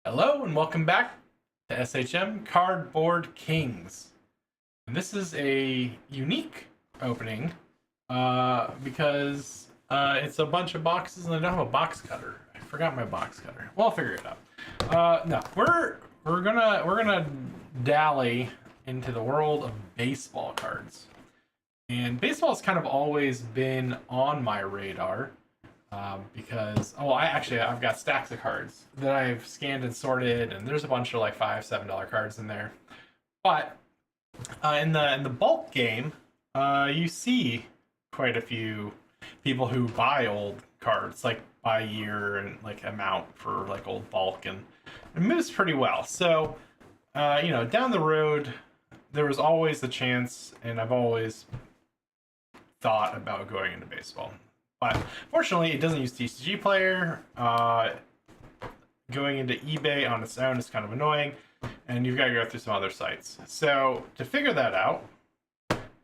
Hello and welcome back to SHM Cardboard Kings. And this is a unique opening because it's a bunch of boxes and I don't have a box cutter. I forgot my box cutter. Well, I'll figure it out. No, we're gonna dally into the world of baseball cards, and baseball's kind of always been on my radar. Because I've got stacks of cards that I've scanned and sorted, and there's a bunch of like $5, $7 cards in there. But in the bulk game, you see quite a few people who buy old cards, like by year and like amount for like old bulk, and it moves pretty well. So down the road, there was always the chance, and I've always thought about going into baseball. But fortunately, it doesn't use TCG Player. Going into eBay on its own is kind of annoying, and you've got to go through some other sites. So to figure that out,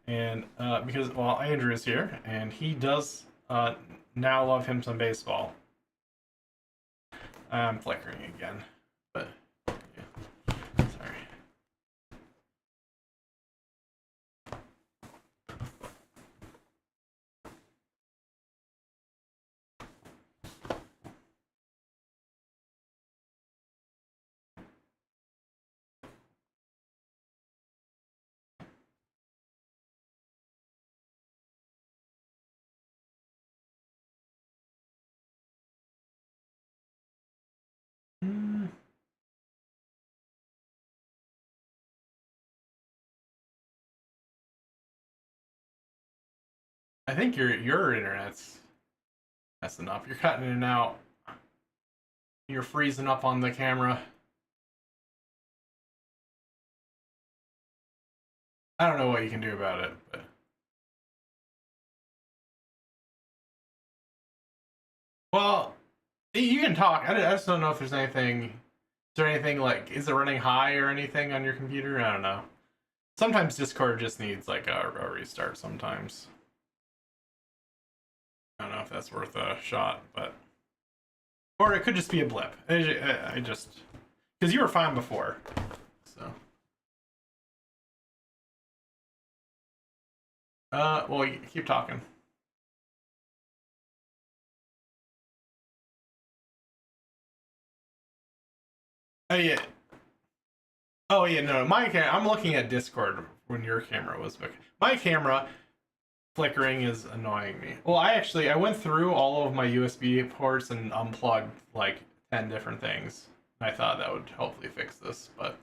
and because Andrew's here, and he does now love him some baseball. I'm flickering again, but yeah, sorry. I think your internet's messing up. You're cutting in and out. You're freezing up on the camera. I don't know what you can do about it, but well, you can talk. I just don't know if there's anything. Is there anything like? Is it running high or anything on your computer? I don't know. Sometimes Discord just needs like a restart. Sometimes I don't know if that's worth a shot, but or it could just be a blip. I just because you were fine before, so. Well, you keep talking. Oh yeah. Oh yeah. No, I'm looking at Discord when your camera was. My camera flickering is annoying me. Well, I went through all of my USB ports and unplugged like 10 different things. I thought that would hopefully fix this, but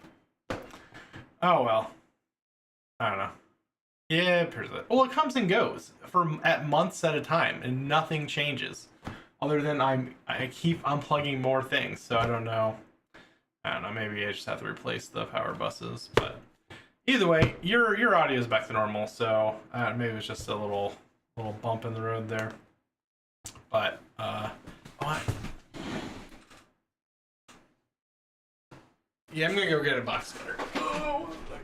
oh well. I don't know. Yeah, well, it comes and goes for at months at a time, and nothing changes. Other than I keep unplugging more things, so I don't know. I don't know. Maybe I just have to replace the power buses, but either way, your audio is back to normal. So maybe it was just a little bump in the road there. But what? Yeah, I'm gonna go get a box cutter. Oh, look.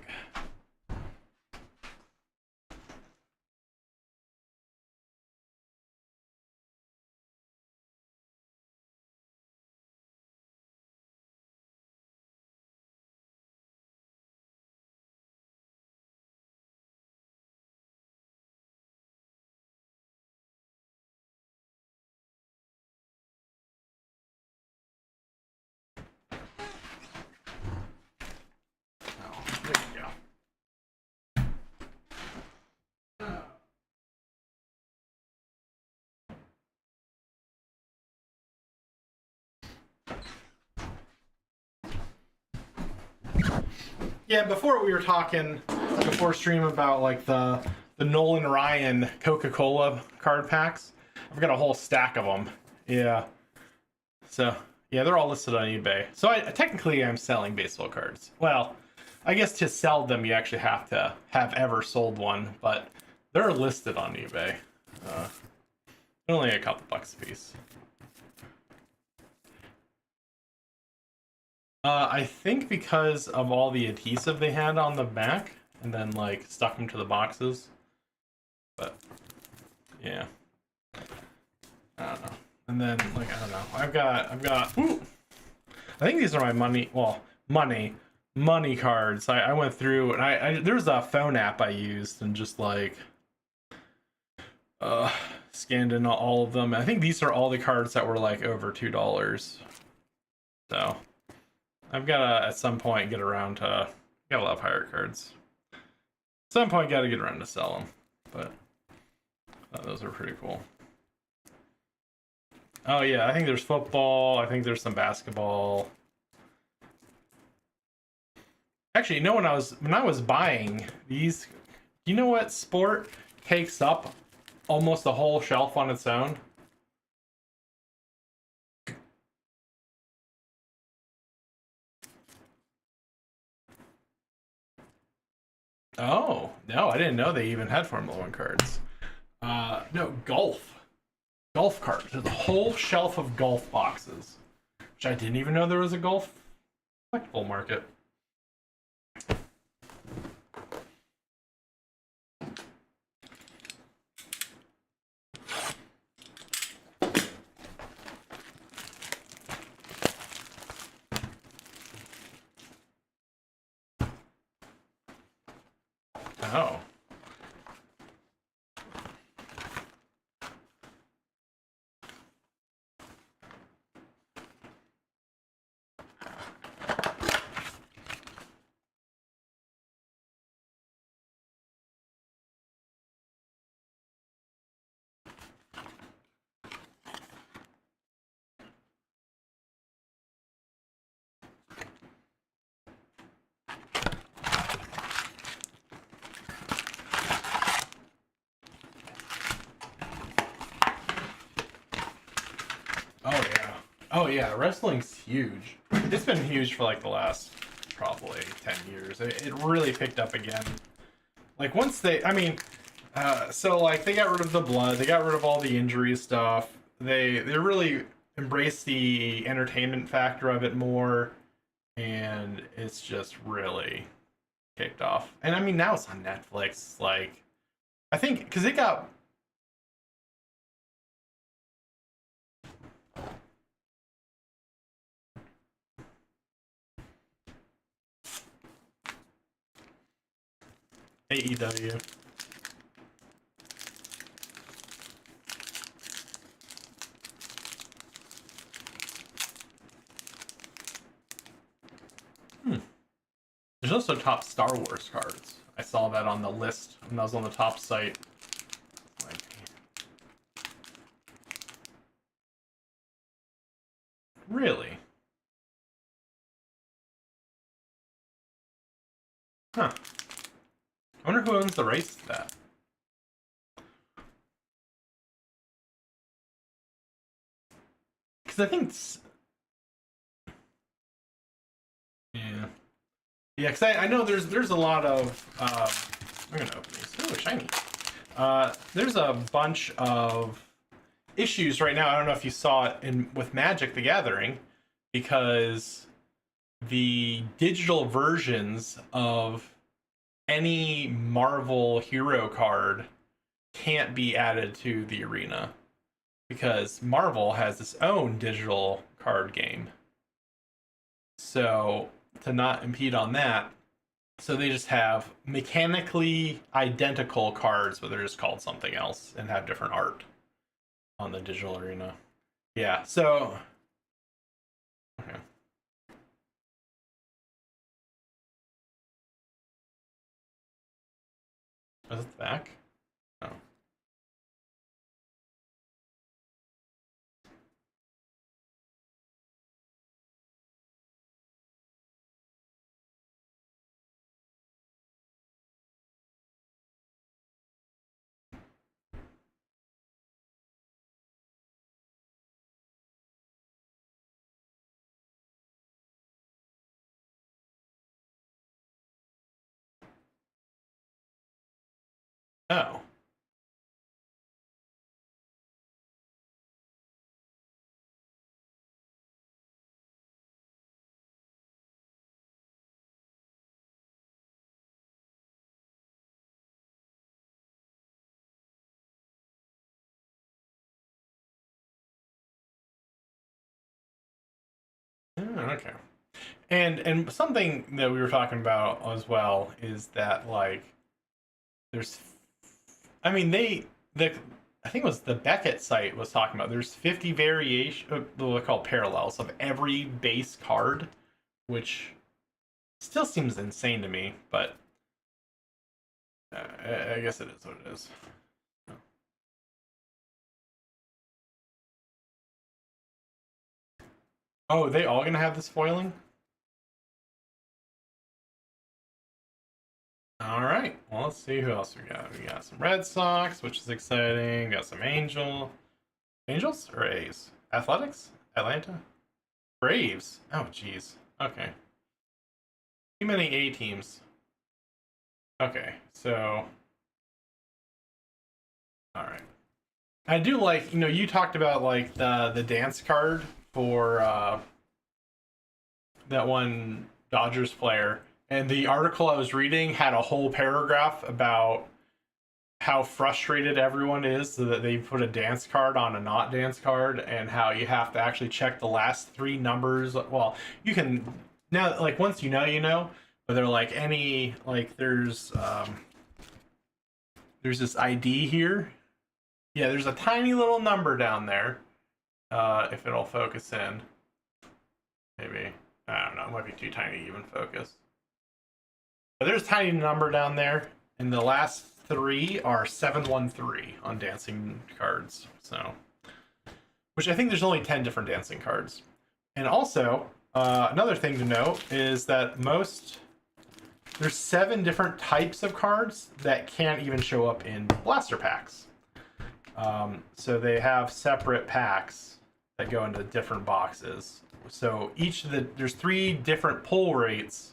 Oh, there you go. Yeah, before we were talking before stream about like the Nolan Ryan Coca-Cola card packs. I've got a whole stack of them. Yeah. So yeah, they're all listed on eBay. So technically I'm selling baseball cards. Well, I guess to sell them you actually have to have ever sold one, but they're listed on eBay. Only a couple bucks a piece. I think because of all the adhesive they had on the back, and then like stuck them to the boxes. But yeah, I don't know. And then like I don't know. I've got ooh, I think these are my money. Well, money cards. I went through and there's a phone app I used and just like uh scanned in all of them. I think these are all the cards that were like over $2. So I've gotta at some point get around to gotta love higher cards. At some point gotta get around to sell them. But those are pretty cool. Oh yeah, I think there's football. I think there's some basketball. Actually, you know when I was buying these, you know what sport takes up almost the whole shelf on its own? Oh, no, I didn't know they even had Formula One cards. No, golf. Golf cards. There's a whole shelf of golf boxes, which I didn't even know there was a golf collectible market. Oh. Oh yeah. Oh yeah, wrestling's huge. It's been huge for like the last probably 10 years. It really picked up again. Like once I mean, so like they got rid of the blood, they got rid of all the injury stuff. They really embraced the entertainment factor of it more, and it's just really kicked off. And I mean now it's on Netflix. Like I think because it got AEW. Hmm. There's also top Star Wars cards. I saw that on the list when I was on the top site. Like, really? Huh. I wonder who owns the rights to that. Because I think yeah. Yeah, because I know there's a lot of I'm gonna open these. Oh, shiny. There's a bunch of issues right now. I don't know if you saw it in with Magic the Gathering, because the digital versions of any Marvel hero card can't be added to the arena because Marvel has its own digital card game. So to not impede on that, so they just have mechanically identical cards, but they're just called something else and have different art on the digital arena. Yeah. So okay. Is it the back? Oh. Oh. Okay. And something that we were talking about as well is that like there's, I mean the I think it was the Beckett site was talking about there's 50 variation what they call parallels of every base card, which still seems insane to me, but I guess it is what it is. Oh, are they all gonna have this foiling? All right. Well, let's see who else we got. We got some Red Sox, which is exciting. Got some Angels or A's? Athletics? Atlanta? Braves. Oh, jeez. Okay. Too many A teams. Okay, so all right. I do like, you talked about like the dance card for that one Dodgers player, and the article I was reading had a whole paragraph about how frustrated everyone is that they put a dance card on a not dance card, and how you have to actually check the last three numbers. Well, you can now, like once you know, but they're like any like there's this ID here. Yeah, there's a tiny little number down there. If it'll focus in, maybe I don't know. It might be too tiny to even focus. But there's a tiny number down there, and the last three are 713 on dancing cards. So, which I think there's only 10 different dancing cards. And also, another thing to note is that there's 7 different types of cards that can't even show up in blaster packs. So they have separate packs that go into different boxes. So there's 3 different pull rates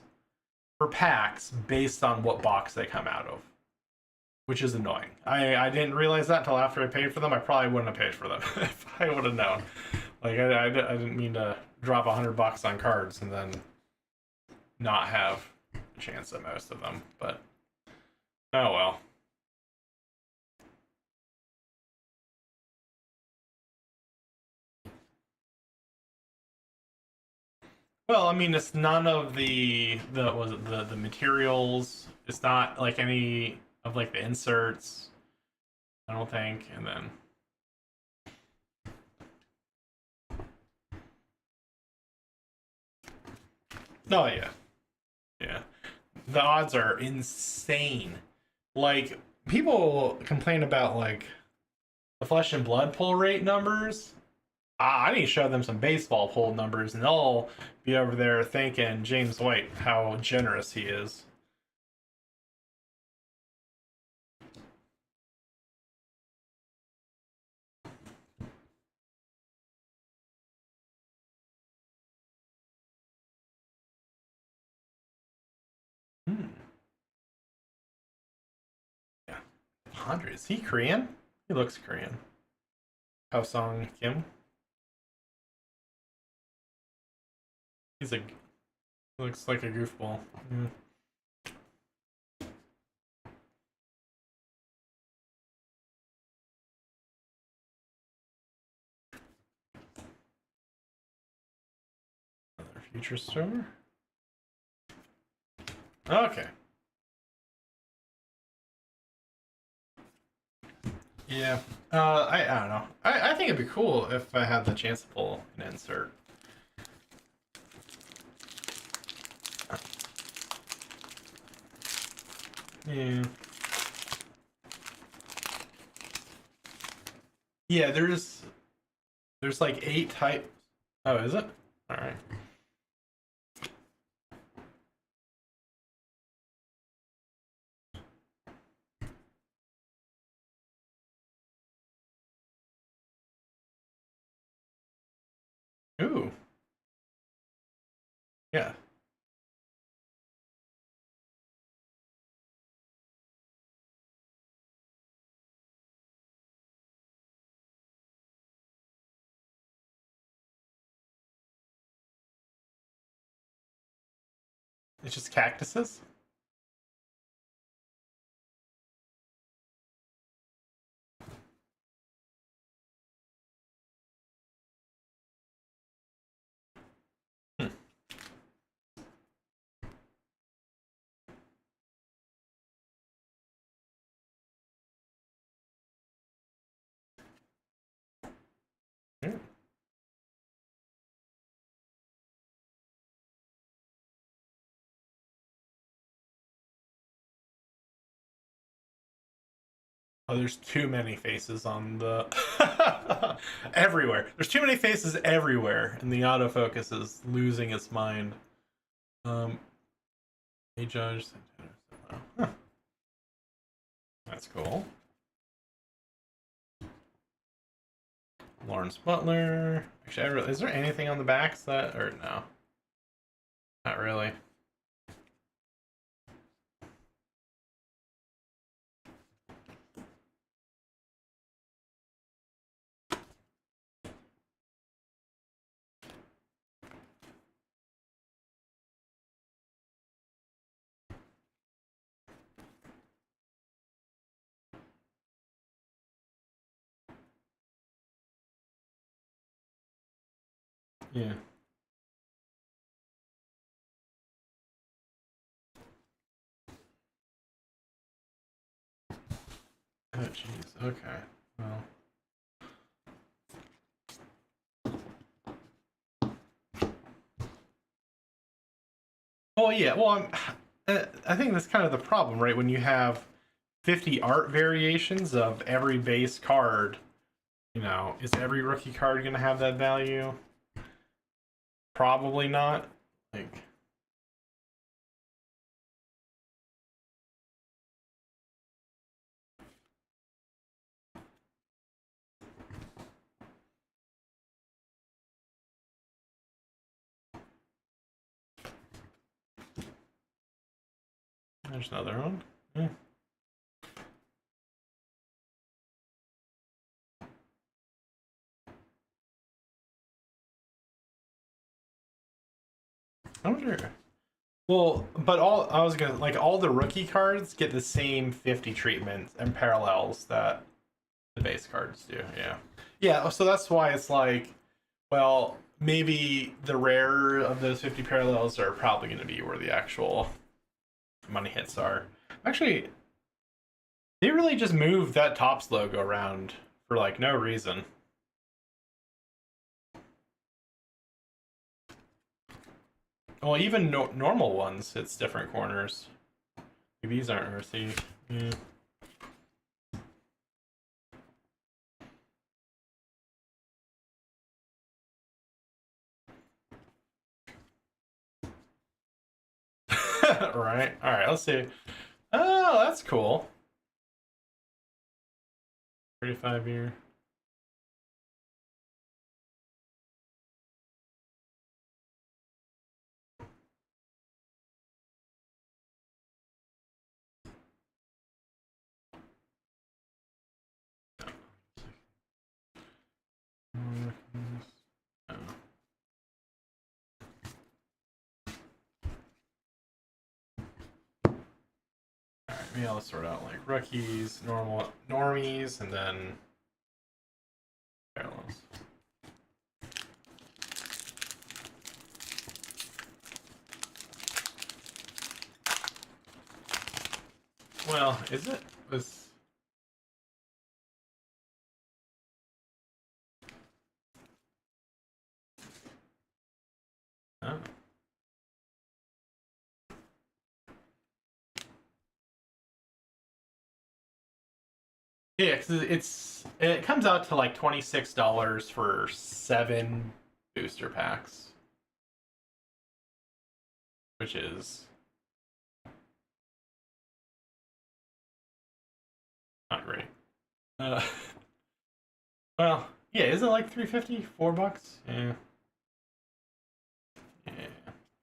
for packs based on what box they come out of, which is annoying. I didn't realize that until after I paid for them. I probably wouldn't have paid for them if I would have known. Like I didn't mean to drop $100 on cards and then not have a chance at most of them. But oh well. Well, I mean, it's none of the materials. It's not like any of like the inserts. I don't think. And then oh yeah, yeah. The odds are insane. Like people complain about like the flesh and blood pull rate numbers. I need to show them some baseball pull numbers, and they'll be over there thanking James White how generous he is. Hmm. Yeah, 100. Is he Korean? He looks Korean. How Song Kim. He looks like a goofball. Mm. Another future store. Okay. Yeah. I don't know. I think it'd be cool if I had the chance to pull an insert. Yeah. Yeah, there's like 8 types. Oh, is it? All right. Ooh. Yeah. It's just cactuses? Hmm. Yeah. Oh, there's too many faces on the everywhere. There's too many faces everywhere, and the autofocus is losing its mind. Um, a judge. Huh. That's cool. Lawrence Butler. Actually, is there anything on the backs that, or no? Not really. Yeah. Oh, jeez. Okay. Well. Well, yeah. Well, I think that's kind of the problem, right? When you have 50 art variations of every base card, is every rookie card going to have that value? Probably not. Like, there's another one. Yeah. I wonder. Well, but all the rookie cards get the same 50 treatments and parallels that the base cards do. Yeah. Yeah, so that's why it's like, well, maybe the rarer of those 50 parallels are probably going to be where the actual money hits are. Actually, they really just moved that Topps logo around for like no reason. Well, even normal ones, it's different corners. These aren't earthy. Yeah. Right. All right. Let's see. Oh, that's cool. 35 year. Oh. All right. Maybe I'll sort out like rookies, normies, and then parallels. Well, is it? Was oh. Yeah, because it comes out to like $26 for 7 booster packs, which is not great. Uh, well, yeah, is it like 350, $4? Yeah, yeah.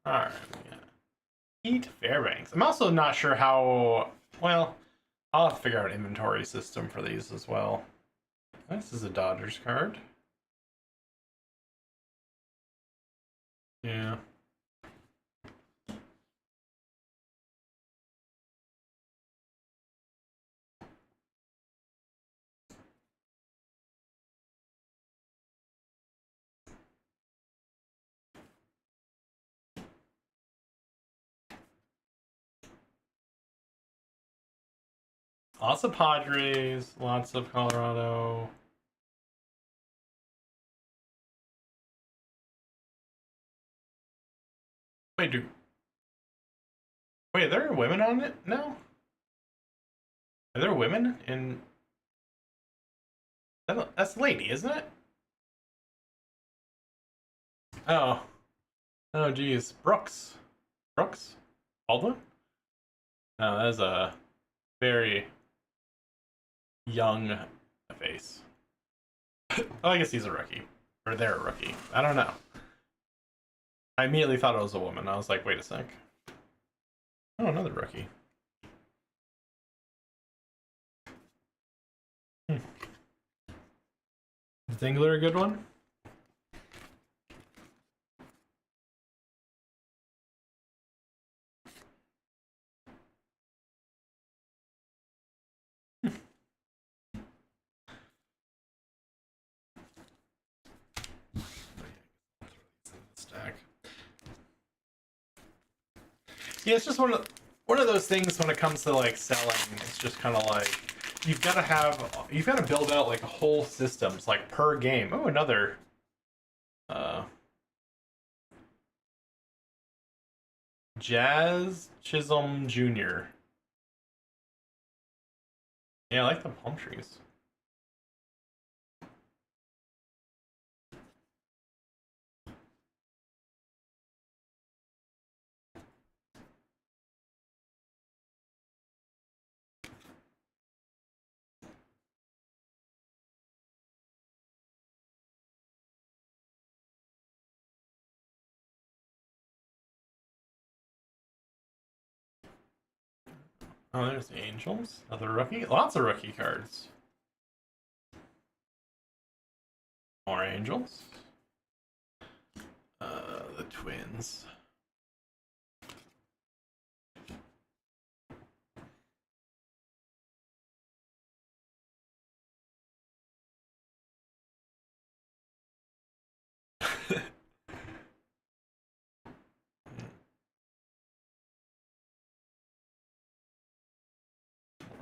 All right. Yeah. Heat Fairbanks. I'm also not sure how. Well, I'll have to figure out an inventory system for these as well. This is a Dodgers card. Yeah. Lots of Padres, lots of Colorado. Wait, wait, are there women on it now? Are there women in? That's Lady, isn't it? Oh, oh, geez, Brooks, Baldwin. No, that is a very young face. Oh, I guess he's a rookie, or they're a rookie. I don't know. I immediately thought it was a woman. I was like, wait a sec. Oh, another rookie. Hmm. Is Dingler a good one? Stack. Yeah, it's just one of those things when it comes to like selling. It's just kind of like you've got to build out like a whole systems like per game. Oh, another uh Jazz Chisholm Jr. Yeah, I like the palm trees. Oh, there's the Angels. Another rookie. Lots of rookie cards. More Angels. The Twins.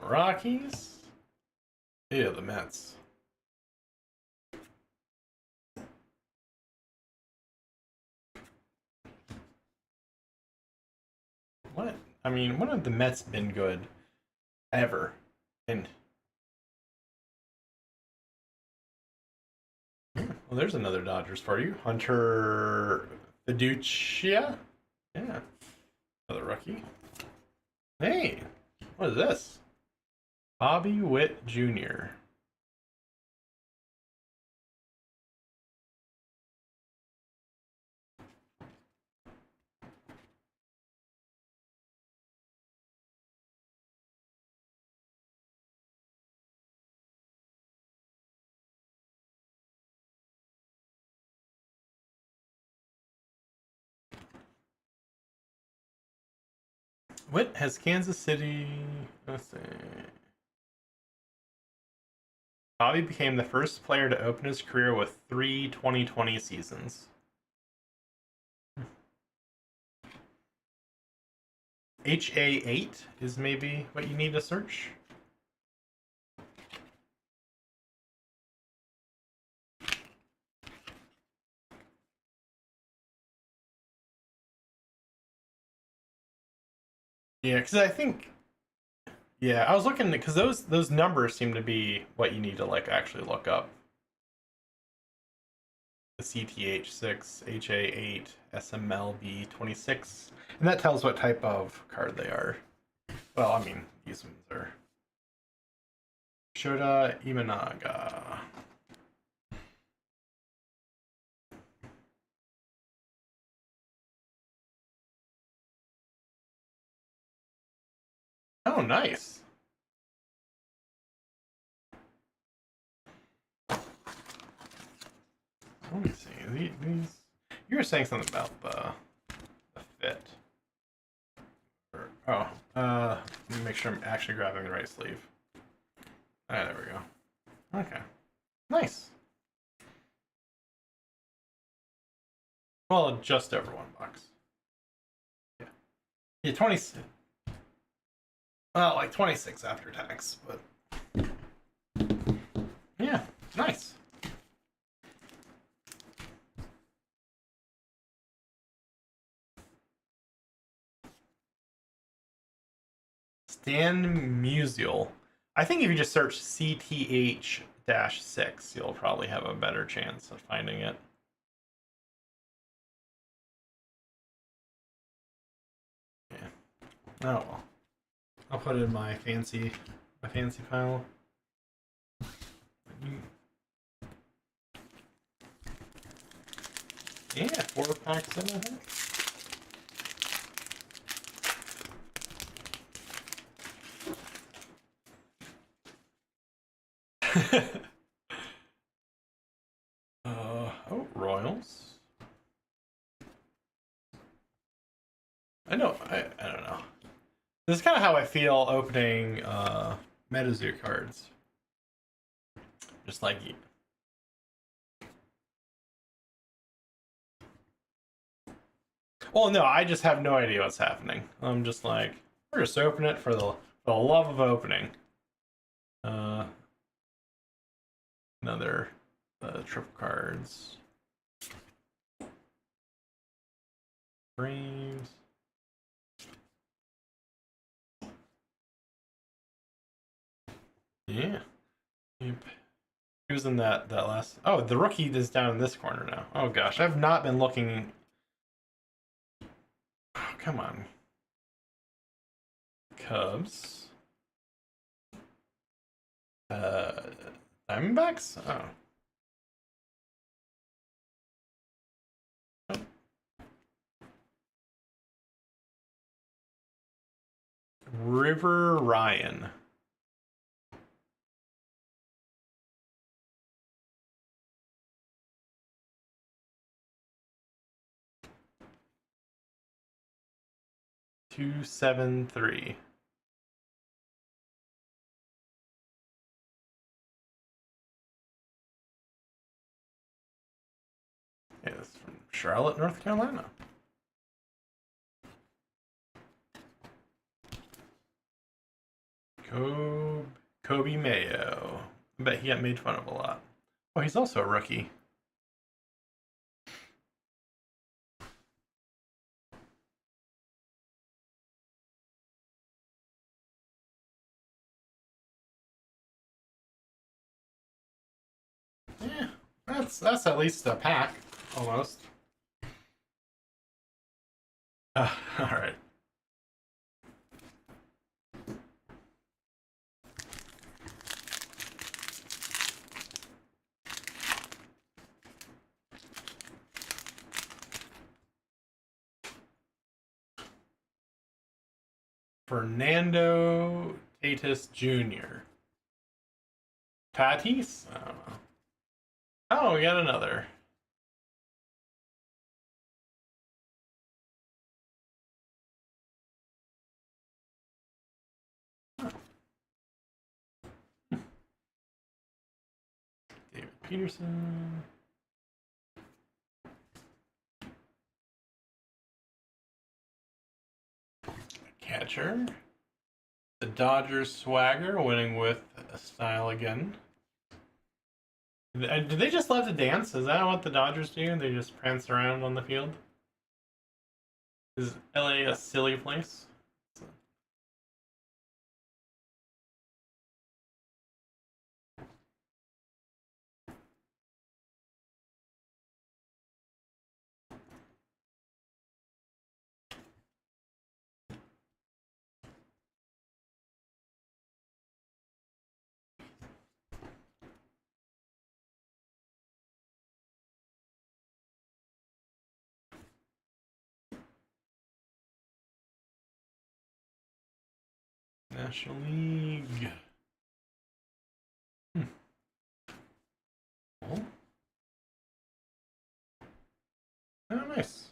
Rockies. Yeah, the Mets. What? I mean, when have the Mets been good ever? And well, there's another Dodgers for you, Hunter Fiducia. Yeah, another rookie. Hey, what is this? Bobby Witt Jr. Witt has Kansas City. Let's see. Bobby became the first player to open his career with 3 2020 seasons. HA8 is maybe what you need to search. Yeah, because I think, yeah, I was looking because those numbers seem to be what you need to like actually look up. The CTH6, HA8, SMLB26, and that tells what type of card they are. Well, I mean, these ones are Shota Imanaga. Oh, nice. Let me see. These you were saying something about the fit. Oh, let me make sure I'm actually grabbing the right sleeve. Ah, there we go. Okay, nice. Well, just over $1. Yeah, yeah, 20. Well, like 26 after tax, but yeah, nice. Stan Musial. I think if you just search CTH-6, you'll probably have a better chance of finding it. Yeah. Oh well. I'll put it in my fancy file. Yeah, 4 packs in, I think. Oh, Royals. I don't know. This is kind of how I feel opening MetaZoo cards. Just like you. Well, no, I just have no idea what's happening. I'm just like, we're just open it for the love of opening. Another triple cards. Braves. Yeah. Yep. He was in that last. Oh, the rookie is down in this corner now. Oh gosh, I've not been looking. Oh, come on. Cubs. Diamondbacks? Oh. River Ryan. $273. Yeah, that's from Charlotte, North Carolina. Kobe Mayo. I bet he got made fun of a lot. Oh, he's also a rookie. Yeah, that's at least a pack, almost. All right. Fernando Tatis Jr. Tatis? I don't know. Oh, we got another. David Peterson. Catcher. The Dodgers swagger winning with a style again. Did they just love to dance? Is that what the Dodgers do? They just prance around on the field? Is LA a silly place? National League. Oh. Oh, nice.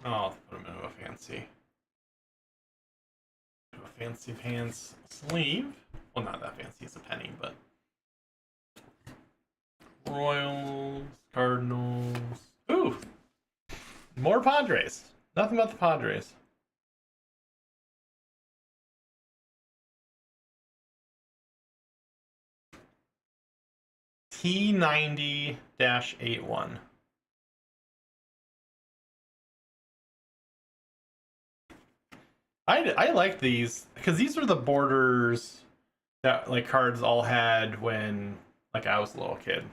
Oh, I'll put him into a fancy pants sleeve. Well, not that fancy, it's a penny, but Royals, Cardinals. Ooh, more Padres. Nothing but the Padres. T90-81. I like these because these are the borders that like cards all had when like I was a little kid.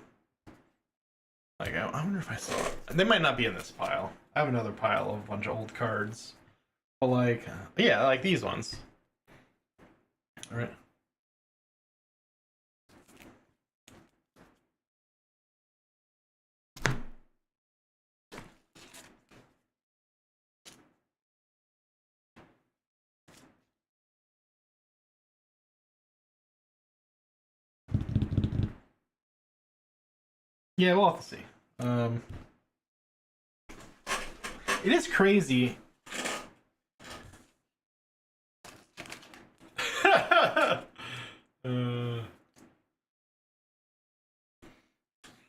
Like I wonder if I saw it. They might not be in this pile. I have another pile of a bunch of old cards. But like yeah, like these ones. All right. Yeah, we'll have to see. It is crazy.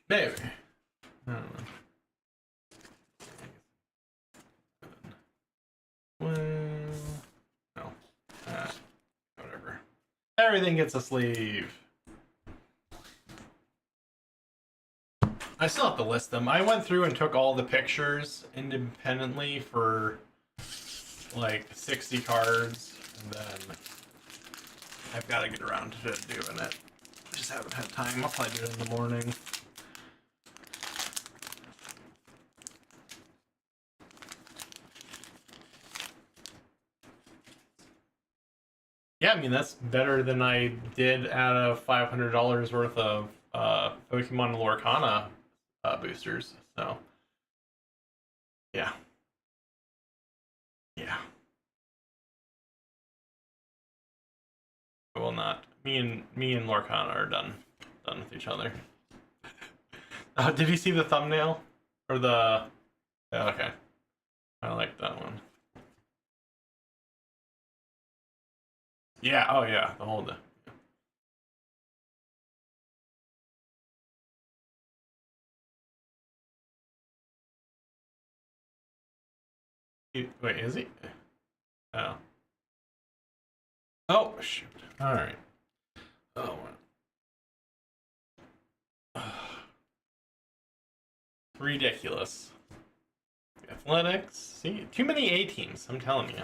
Maybe. I don't know. Well, no. Whatever. Everything gets a sleeve. I still have to list them. I went through and took all the pictures independently for like 60 cards, and then I've got to get around to doing it. Just haven't had time. I'll probably do it in the morning. Yeah, I mean that's better than I did out of $500 worth of Pokemon Lorcana boosters. So yeah, yeah. I will not. Me and Lorcana are done with each other. Did you see the thumbnail or the? Yeah, okay, I like that one. Yeah. Oh yeah. The whole. Wait, is he? Oh. Oh shoot. All right. Oh. Ridiculous. Athletics. See, too many A teams. I'm telling you.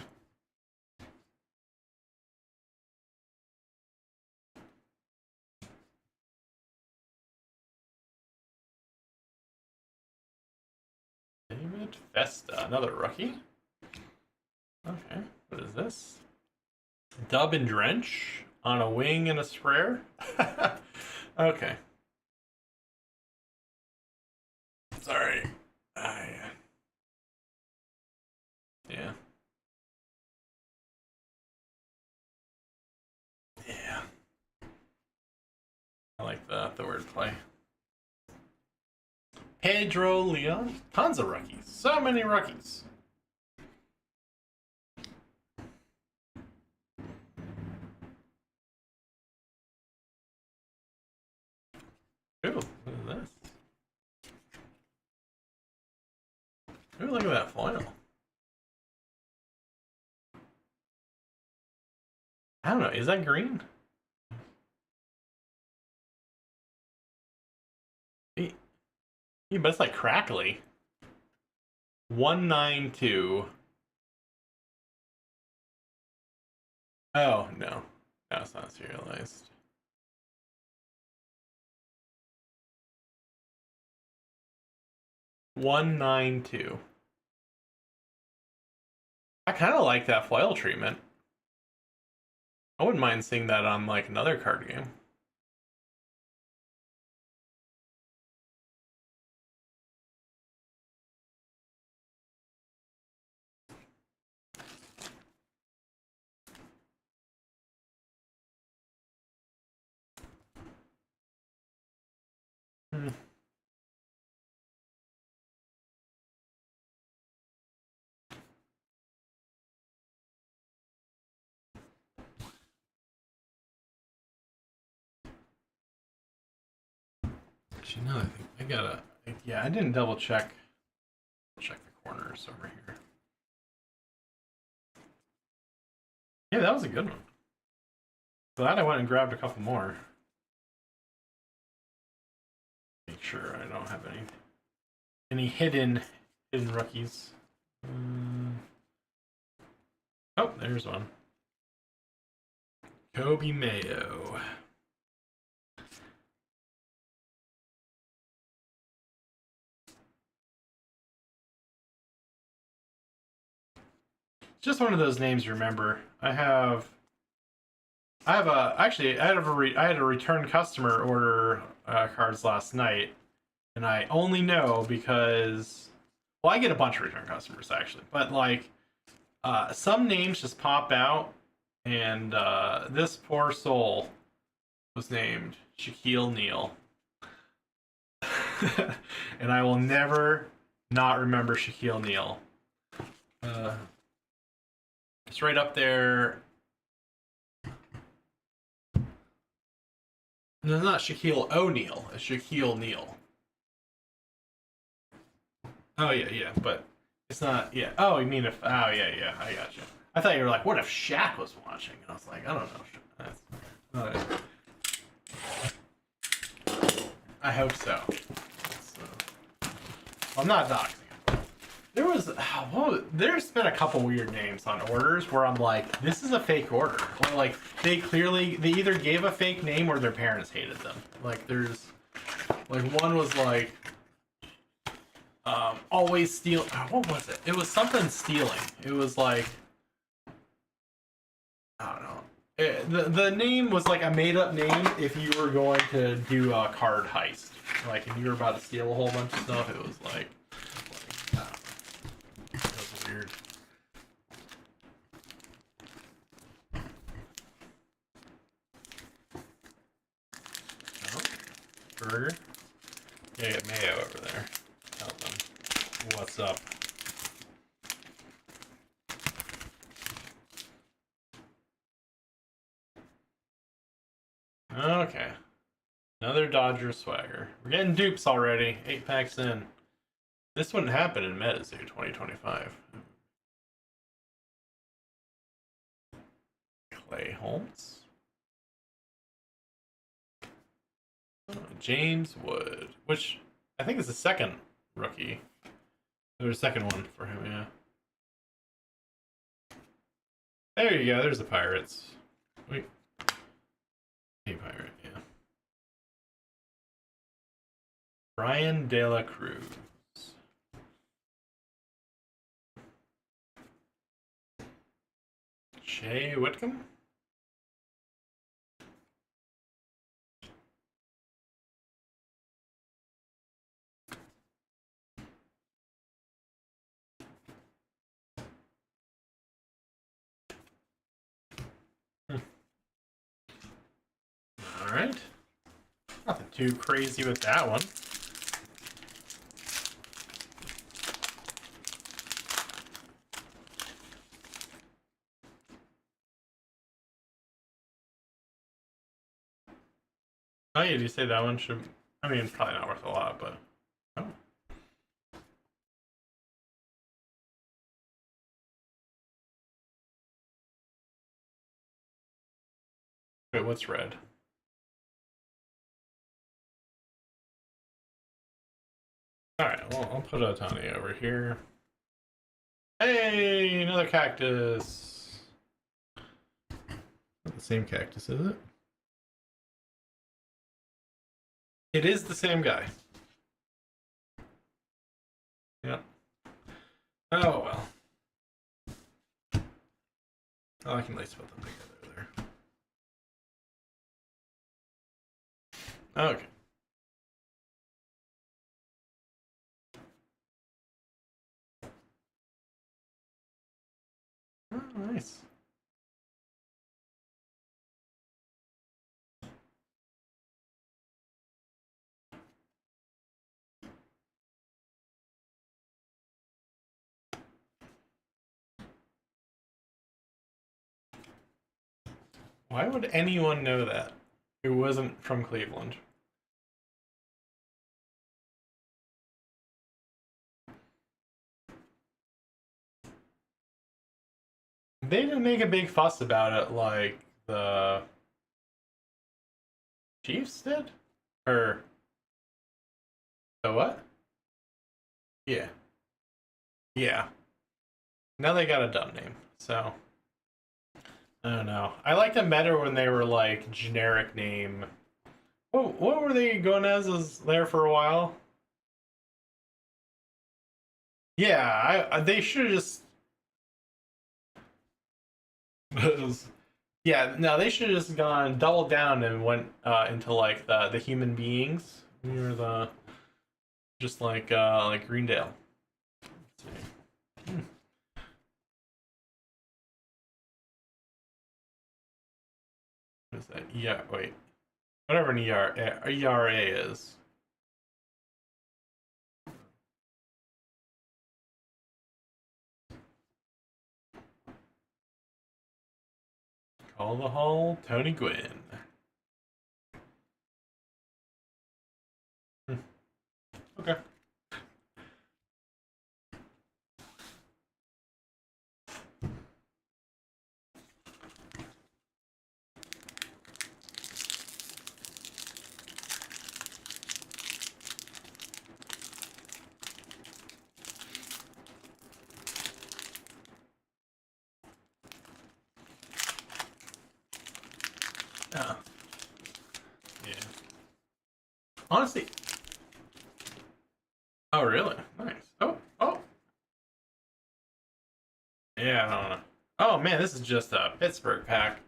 David Festa, another rookie. Okay, what is this? Dub and Drench on a wing and a sprayer. Okay. Sorry. Yeah. Yeah. I like the wordplay. Pedro Leon. Tons of rookies. So many rookies. Ooh, look at this. Ooh, look at that foil. I don't know. Is that green? Yeah, but it's like crackly. 192. Oh, no. No, it's not serialized. $192. I kind of like that foil treatment. I wouldn't mind seeing that on like another card game. Hmm. Actually, no, I think I gotta. Yeah, I didn't double check. Check the corners over here. Yeah, that was a good one. Glad I went and grabbed a couple more. Make sure I don't have any hidden rookies. Oh, there's one. Kobe Mayo. Just one of those names you remember. I had a return customer order cards last night, and I only know because, well, I get a bunch of return customers actually, but like some names just pop out, and this poor soul was named Shaquille Neal, and I will never not remember Shaquille Neal. It's right up there. No, it's not Shaquille O'Neal. It's Shaquille Neal. Oh yeah, but it's not. Yeah. Oh, you mean if? Oh yeah. I got you. I thought you were like, what if Shaq was watching? And I was like, I don't know. I hope so. I'm not doxing him. There's been a couple weird names on orders where I'm like, this is a fake order. Or like they either gave a fake name or their parents hated them. Like there's like one was like always steal. What was it? It was something stealing. It was like I don't know. The name was like a made up name if you were going to do a card heist. Like if you were about to steal a whole bunch of stuff, it was like I don't know. That was weird. Oh, burger. Yeah, get mayo over there. Tell them what's up. Okay. Another Dodger swagger. We're getting dupes already. 8 packs in. This wouldn't happen in MetaZoo 2025. Clay Holmes. James Wood. Which I think is the second rookie. There's a second one for him, yeah. There you go. There's the Pirates. Wait. Hey, Pirate, yeah. Brian De La Cruz. Shea Whitcomb? Alright. Nothing too crazy with that one. Oh yeah, did you say that one should... I mean, probably not worth a lot, but... Oh. Wait, what's red? Alright, well, I'll put Otani over here. Hey, another cactus! Not the same cactus, is it? It is the same guy. Yep. Oh, well. Oh, I can at least put them together there. Okay. Oh, nice. Why would anyone know that? Who wasn't from Cleveland? They didn't make a big fuss about it like the Chiefs did? Or the what? Yeah. Yeah. Now they got a dumb name, so I don't know. I liked them better when they were like generic name. What were they going as? Was there for a while? Yeah, they should have just. Yeah, no, they should have just gone double down and went into like the human beings. We were the just like Greendale. Hmm. What is that? Yeah, wait. Whatever an ERA is. Call the Hall, Tony Gwynn. Hmm. Okay. Yeah. Yeah. Honestly. Oh, really? Nice. Oh. Yeah, I don't know. Oh man, this is just a Pittsburgh pack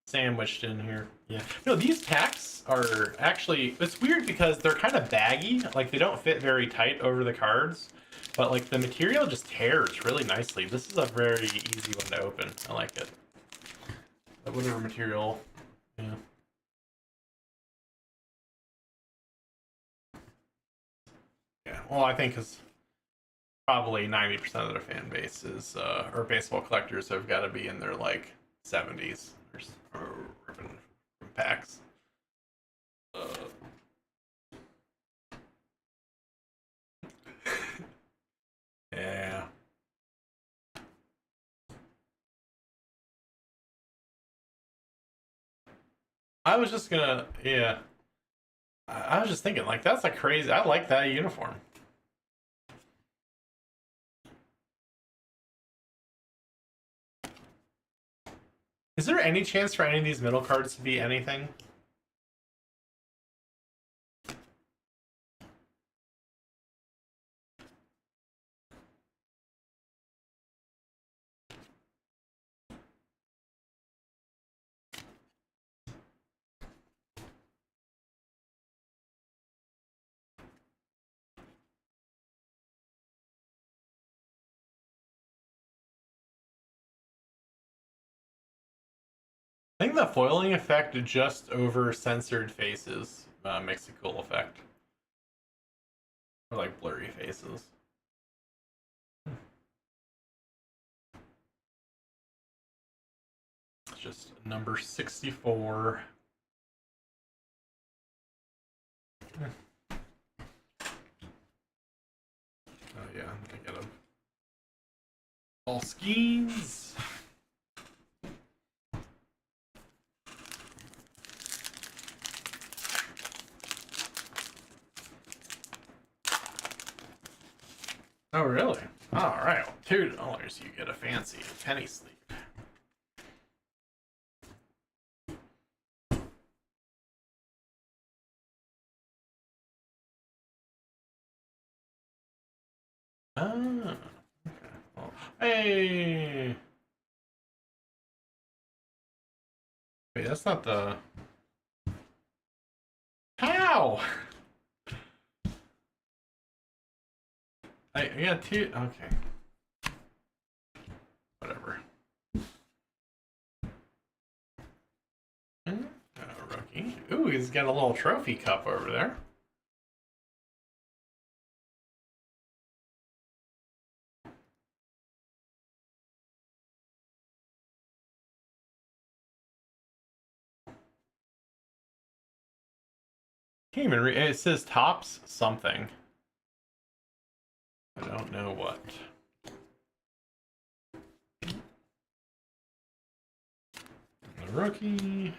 sandwiched in here. Yeah. No, these packs are actually it's weird because they're kind of baggy. Like they don't fit very tight over the cards, but like the material just tears really nicely. This is a very easy one to open. I like it. Whatever material. Yeah. Yeah. Well, I think because probably 90% of their fan base is or baseball collectors have got to be in their like 70s or ripping from packs. Uh, yeah. I was just gonna, yeah. I was just thinking, like, that's like crazy. I like that uniform. Is there any chance for any of these middle cards to be anything? I think the foiling effect just over censored faces makes a cool effect. Or like blurry faces. It's just number 64. Oh yeah, I get them. All skis. Oh really? All right, well, $2 you get a fancy penny sleeve. Ah, okay. Well, hey, wait, that's not the how. I got two. Okay, whatever. Rookie. Ooh, he's got a little trophy cup over there. Can't even read. It says tops something. I don't know what. The rookie.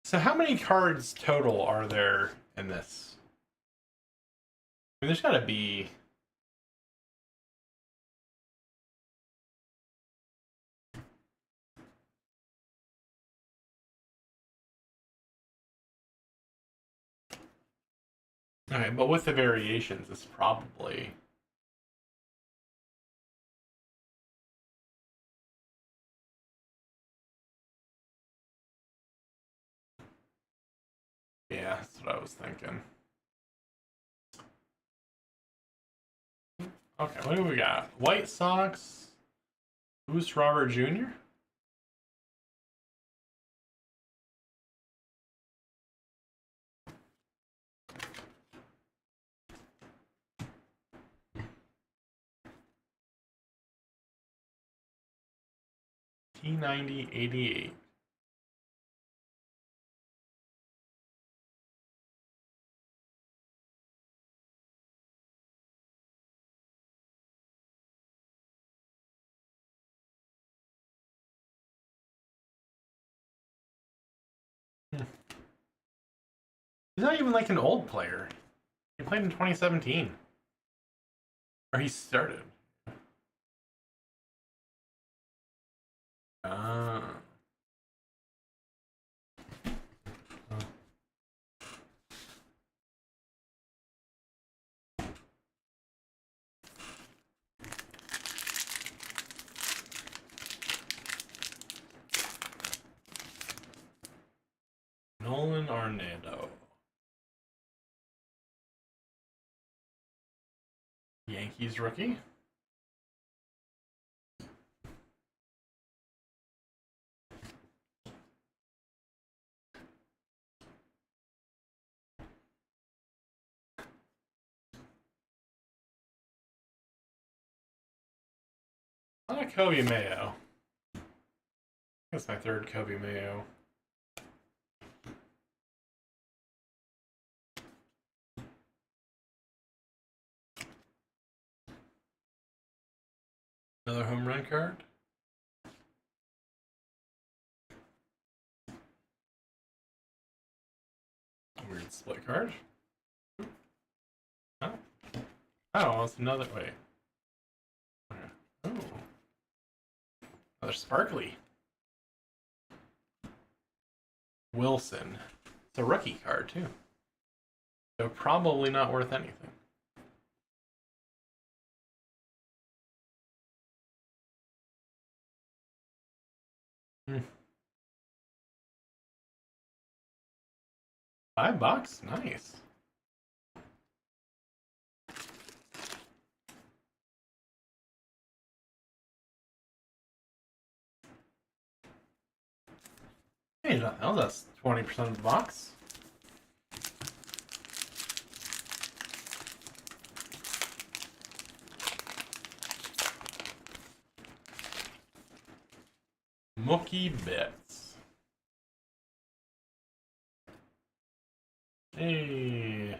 So how many cards total are there in this? I mean, there's got to be. Okay, but with the variations, it's probably... Yeah, that's what I was thinking. Okay, what do we got? White Sox. Who's Robert Jr.? T9088. He's not even like an old player. He played in 2017. Or he started. Uh, Nolan Arenado. Yankees rookie. Kobe Mayo. That's my third Kobe Mayo. Another home run card. Weird split card. Oh, oh, it's another. Wait. Oh, another sparkly. Wilson. It's a rookie card too. So probably not worth anything. $5? Nice. Hey, nothing else. That's 20% of the box. Mookie Betts. Hey.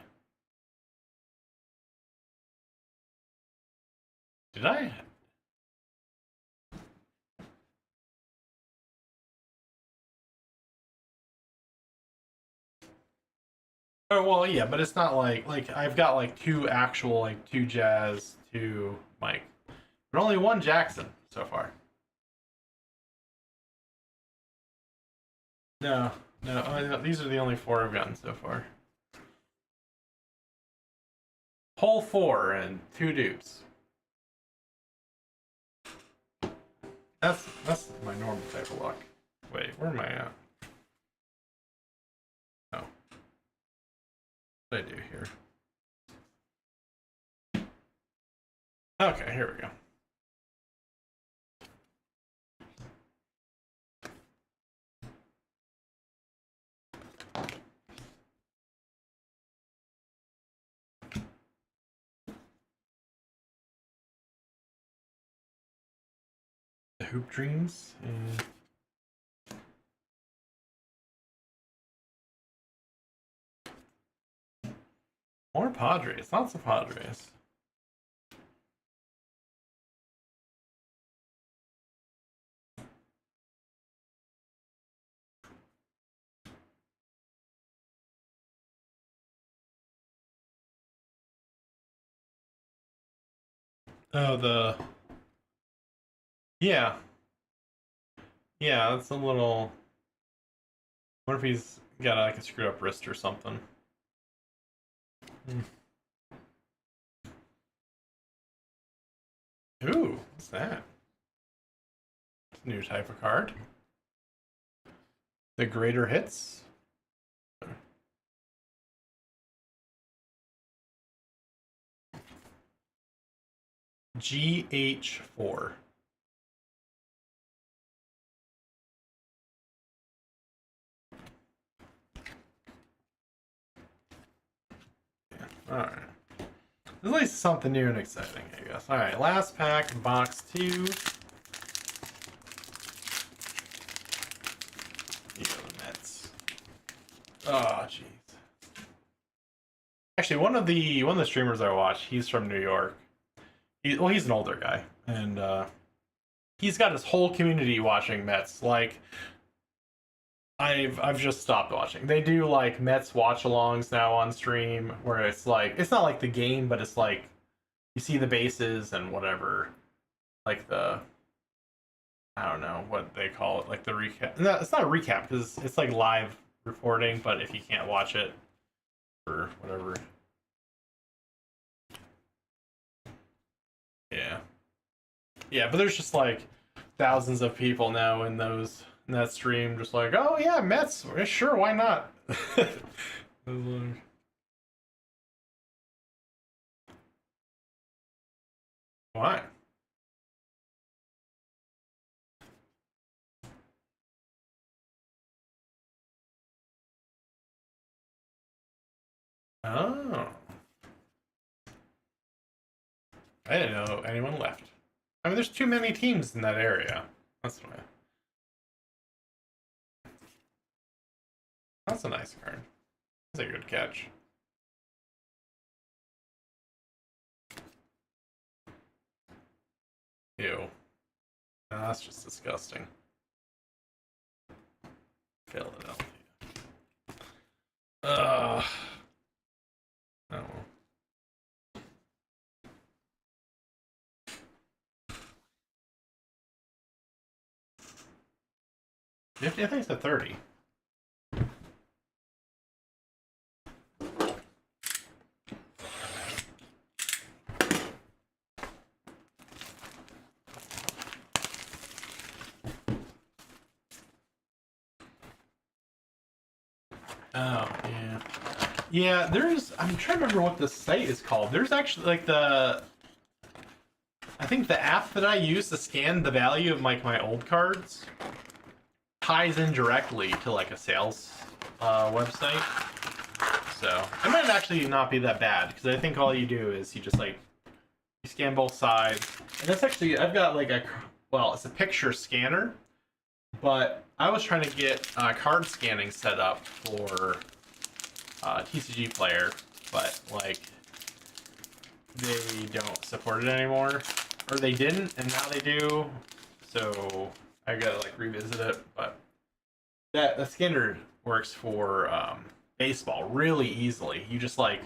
Did I? Oh, well, yeah, but it's not like I've got like two actual, like two Jazz, two Mike, but only one Jackson so far. No, no, these are the only four I've gotten so far. Hole 4 and 2 dupes. That's my normal type of luck. Wait, where am I at? Oh, what did I do here? Okay, here we go. The Hoop Dreams and more Padres. Lots of Padres. Oh, the yeah, yeah. That's a little. What if he's got like a screwed up wrist or something? Ooh, what's that? New type of card. The greater hits. GH4. Yeah, alright. At least something new and exciting, I guess. Alright, last pack, box 2. Here you go, the Mets. Oh, jeez. Actually, one of the streamers I watch, he's from New York. He's an older guy, and he's got his whole community watching Mets. Like, I've just stopped watching. They do like Mets watch-alongs now on stream, where it's like it's not like the game, but it's like you see the bases and whatever, like the I don't know what they call it, like the recap. No, it's not a recap because it's like live reporting, but if you can't watch it or whatever. Yeah. Yeah, but there's just like thousands of people now in that stream just like, oh yeah, Mets, sure, why not? Why? Oh. I didn't know anyone left. I mean, there's too many teams in that area. That's why. That's a nice card. That's a good catch. Ew. No, that's just disgusting. Philadelphia. Ugh. Oh well. 50? I think it's a 30. Oh, yeah. Yeah, I'm trying to remember what the site is called. There's actually, like, I think the app that I use to scan the value of, like, my old cards ties in directly to, like, a sales website. So, it might actually not be that bad, because I think all you do is you just, like, you scan both sides. And that's actually, I've got, like, it's a picture scanner, but I was trying to get card scanning set up for TCG Player, but like they don't support it anymore, or they didn't, and now they do. So I gotta like revisit it. But the scanner works for baseball really easily. You just like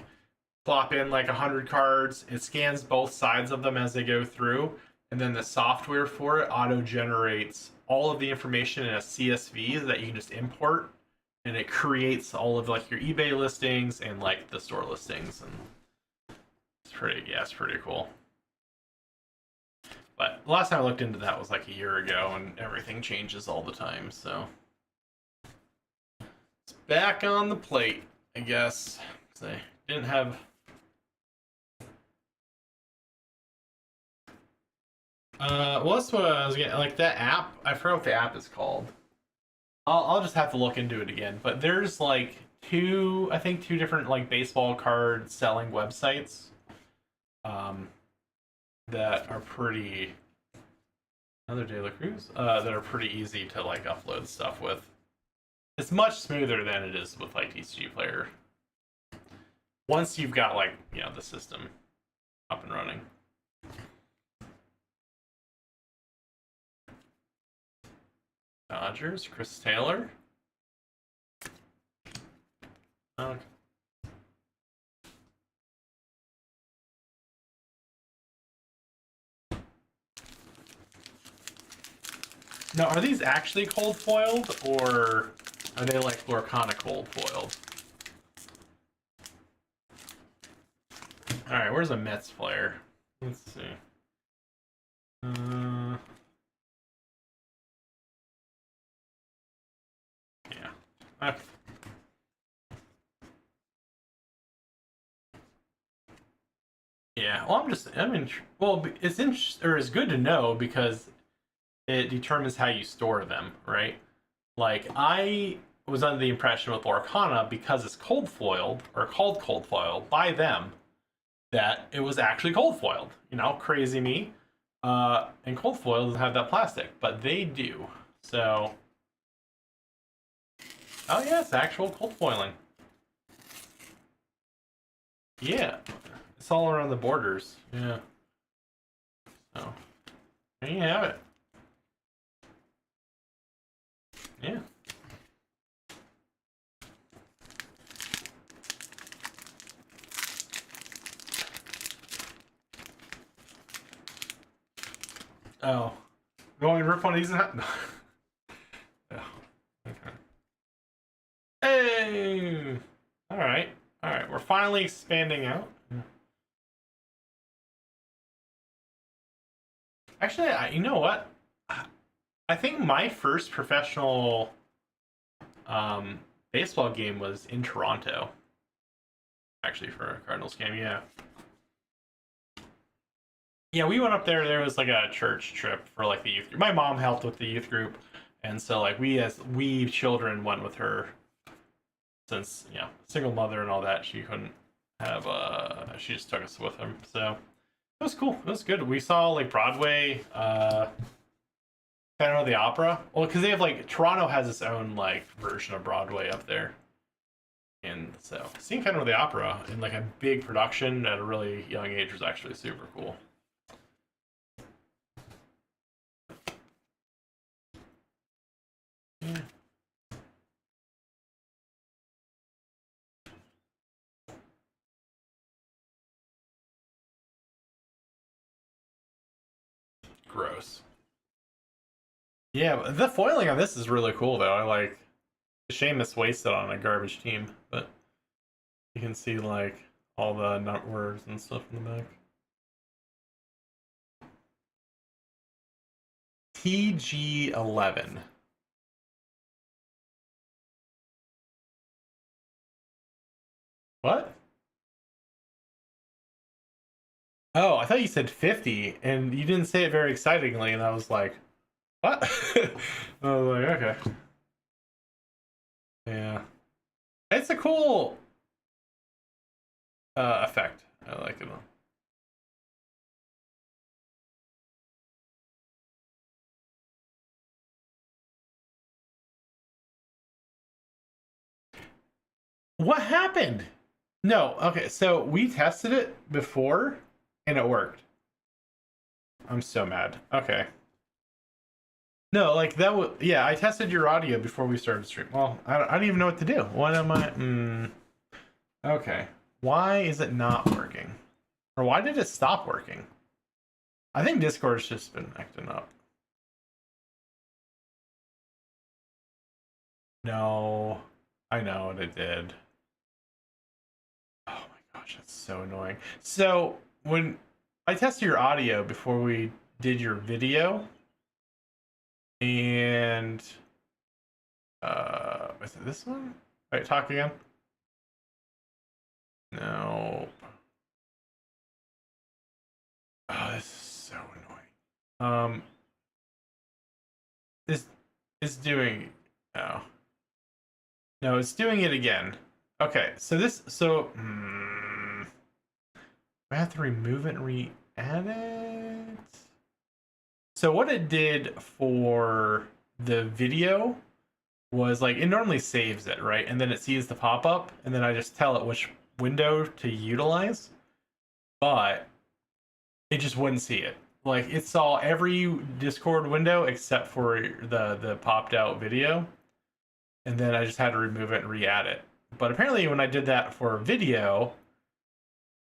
plop in like 100 cards. It scans both sides of them as they go through, and then the software for it auto generates all of the information in a CSV that you can just import, and it creates all of like your eBay listings and like the store listings, and it's pretty cool. But the last time I looked into that was like a year ago, and everything changes all the time, so it's back on the plate, I guess. Because I didn't have well, that's what I was getting. Like that app, I forgot what the app is called. I'll just have to look into it again. But there's like two different like baseball card selling websites, that are pretty. Another De La Cruz, that are pretty easy to like upload stuff with. It's much smoother than it is with like TCG Player. Once you've got like the system up and running. Dodgers, Chris Taylor. Okay. Now, are these actually cold foiled, or are they like Lorcana cold foiled? All right, where's a Mets player? Let's see. Yeah. Yeah. Well, I mean, well, it's interesting or it's good to know because it determines how you store them, right? Like I was under the impression with Lorcana because it's cold foiled or called cold foiled by them that it was actually cold foiled. Crazy me. And cold foil doesn't have that plastic, but they do. So, oh yeah, it's actual cold foiling. Yeah, it's all around the borders. Yeah. So there you have it. Yeah. Oh, going to rip one of these? No. Okay. Hey. All right. All right. We're finally expanding out. Actually, you know what? I think my first professional baseball game was in Toronto. Actually, for a Cardinals game, yeah. Yeah, we went up there. There was like a church trip for like the youth group. My mom helped with the youth group, and so like we children went with her since single mother and all that. She couldn't have she just took us with him. So it was cool. It was good. We saw like Broadway, Phantom of the Opera. Well, because they have like Toronto has its own like version of Broadway up there. And so seeing Phantom of the Opera in like a big production at a really young age was actually super cool. Yeah. Gross. Yeah, but the foiling on this is really cool though. I like. Shame it's wasted on a garbage team, but you can see like all the nut words and stuff in the back. TG11. What? Oh, I thought you said 50, and you didn't say it very excitingly, and I was like, what? I was like, okay. Yeah. It's a cool effect. I like it. What happened? No, okay, so we tested it before, and it worked. I'm so mad. Okay. No, like that was yeah. I tested your audio before we started stream. Well, I don't even know what to do. What am I? Okay. Why is it not working? Or why did it stop working? I think Discord's just been acting up. No, I know what it did. Oh my gosh, that's so annoying. So when I tested your audio before we did your video, and is it this one? All right, talk again. No. Oh, this is so annoying. This is doing. Oh, no, it's doing it again. Okay, I have to remove it and re-add it. So what it did for the video was like it normally saves it, right? And then it sees the pop-up, and then I just tell it which window to utilize. But it just wouldn't see it. Like it saw every Discord window except for the popped out video, and then I just had to remove it and re-add it. But apparently, when I did that for video,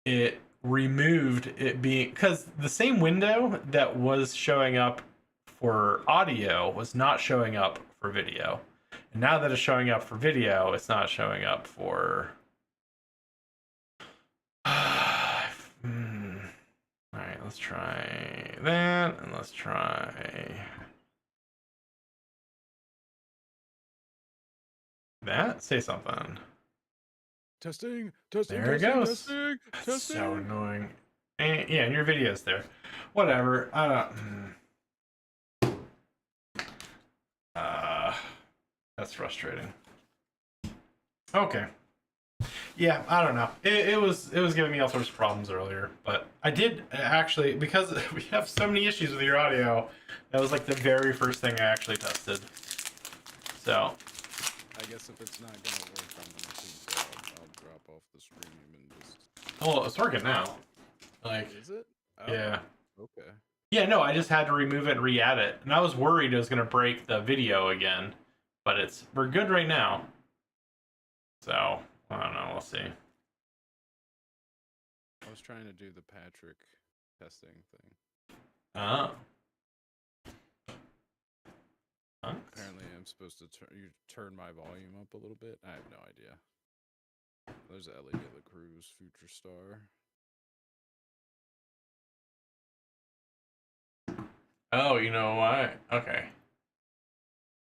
it removed it being because the same window that was showing up for audio was not showing up for video, and now that it's showing up for video, it's not showing up for let's try that, and let's try that. Say something. Testing. There it goes. That's so annoying. And, yeah, and your video's there. Whatever. That's frustrating. Okay. Yeah, I don't know. It was giving me all sorts of problems earlier, but I did actually, because we have so many issues with your audio. That was like the very first thing I actually tested. So. I guess if it's not gonna work on the machine, so I'll drop off the stream and just. Oh, it's working now. Like. Is it? Oh, yeah. Okay. Yeah, no, I just had to remove it and re-add it, and I was worried it was gonna break the video again, but we're good right now. So I don't know. We'll see. I was trying to do the Patrick testing thing. Oh. Apparently, I'm supposed to turn my volume up a little bit. I have no idea. There's Ellie De La Cruz, future star. Oh, you know what? Okay.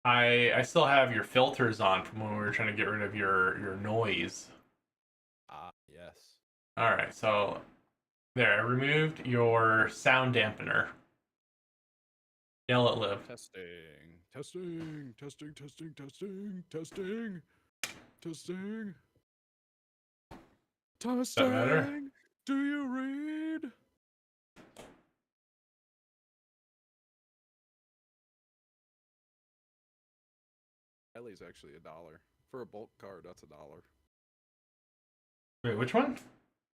I still have your filters on from when we were trying to get rid of your noise. Ah, yes. All right, so there, I removed your sound dampener. Yeah, let it live. Testing. Testing. Testing. Testing. Testing. Testing. Testing. Testing. Does that matter? Do you read? Ellie's actually $1 for a bulk card. That's $1. Wait, which one?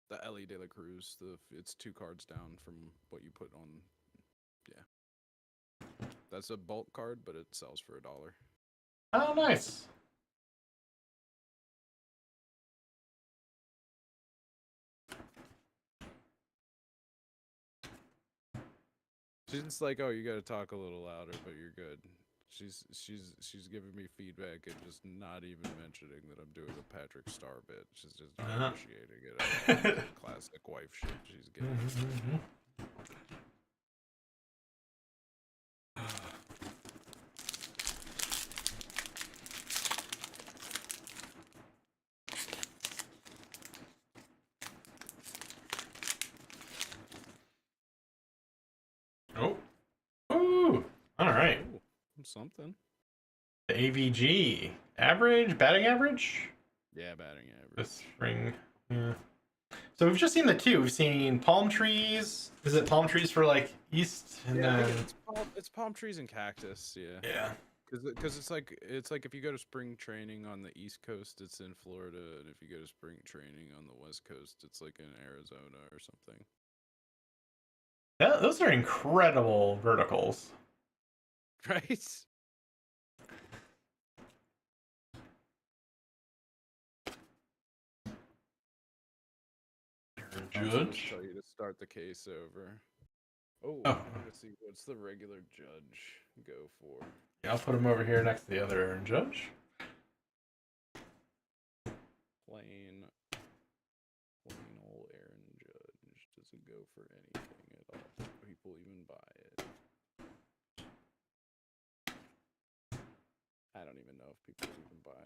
The Ellie De La Cruz. It's 2 cards down from what you put on. Yeah, that's a bulk card, but it sells for $1. Oh, nice. She's like, oh, you got to talk a little louder, but you're good. She's giving me feedback and just not even mentioning that I'm doing a Patrick Star bit. She's just appreciating it. Classic wife shit she's getting. Oh. Ooh. All right. Ooh, something. The AVG. Average? Batting average? Yeah, batting average. This spring. Yeah. So we've just seen the two. We've seen palm trees. Is it palm trees for like east? And yeah, then it's palm trees and cactus. Yeah. Yeah. Because it's like if you go to spring training on the East Coast, it's in Florida, and if you go to spring training on the West Coast, it's like in Arizona or something. Yeah, those are incredible verticals. Right? Judge. Tell you to start the case over. Oh, let's see. What's the regular judge go for? Yeah, I'll put him over here next to the other Aaron Judge. Plain old Aaron Judge doesn't go for anything at all. People even buy it. I don't even know if people even buy it.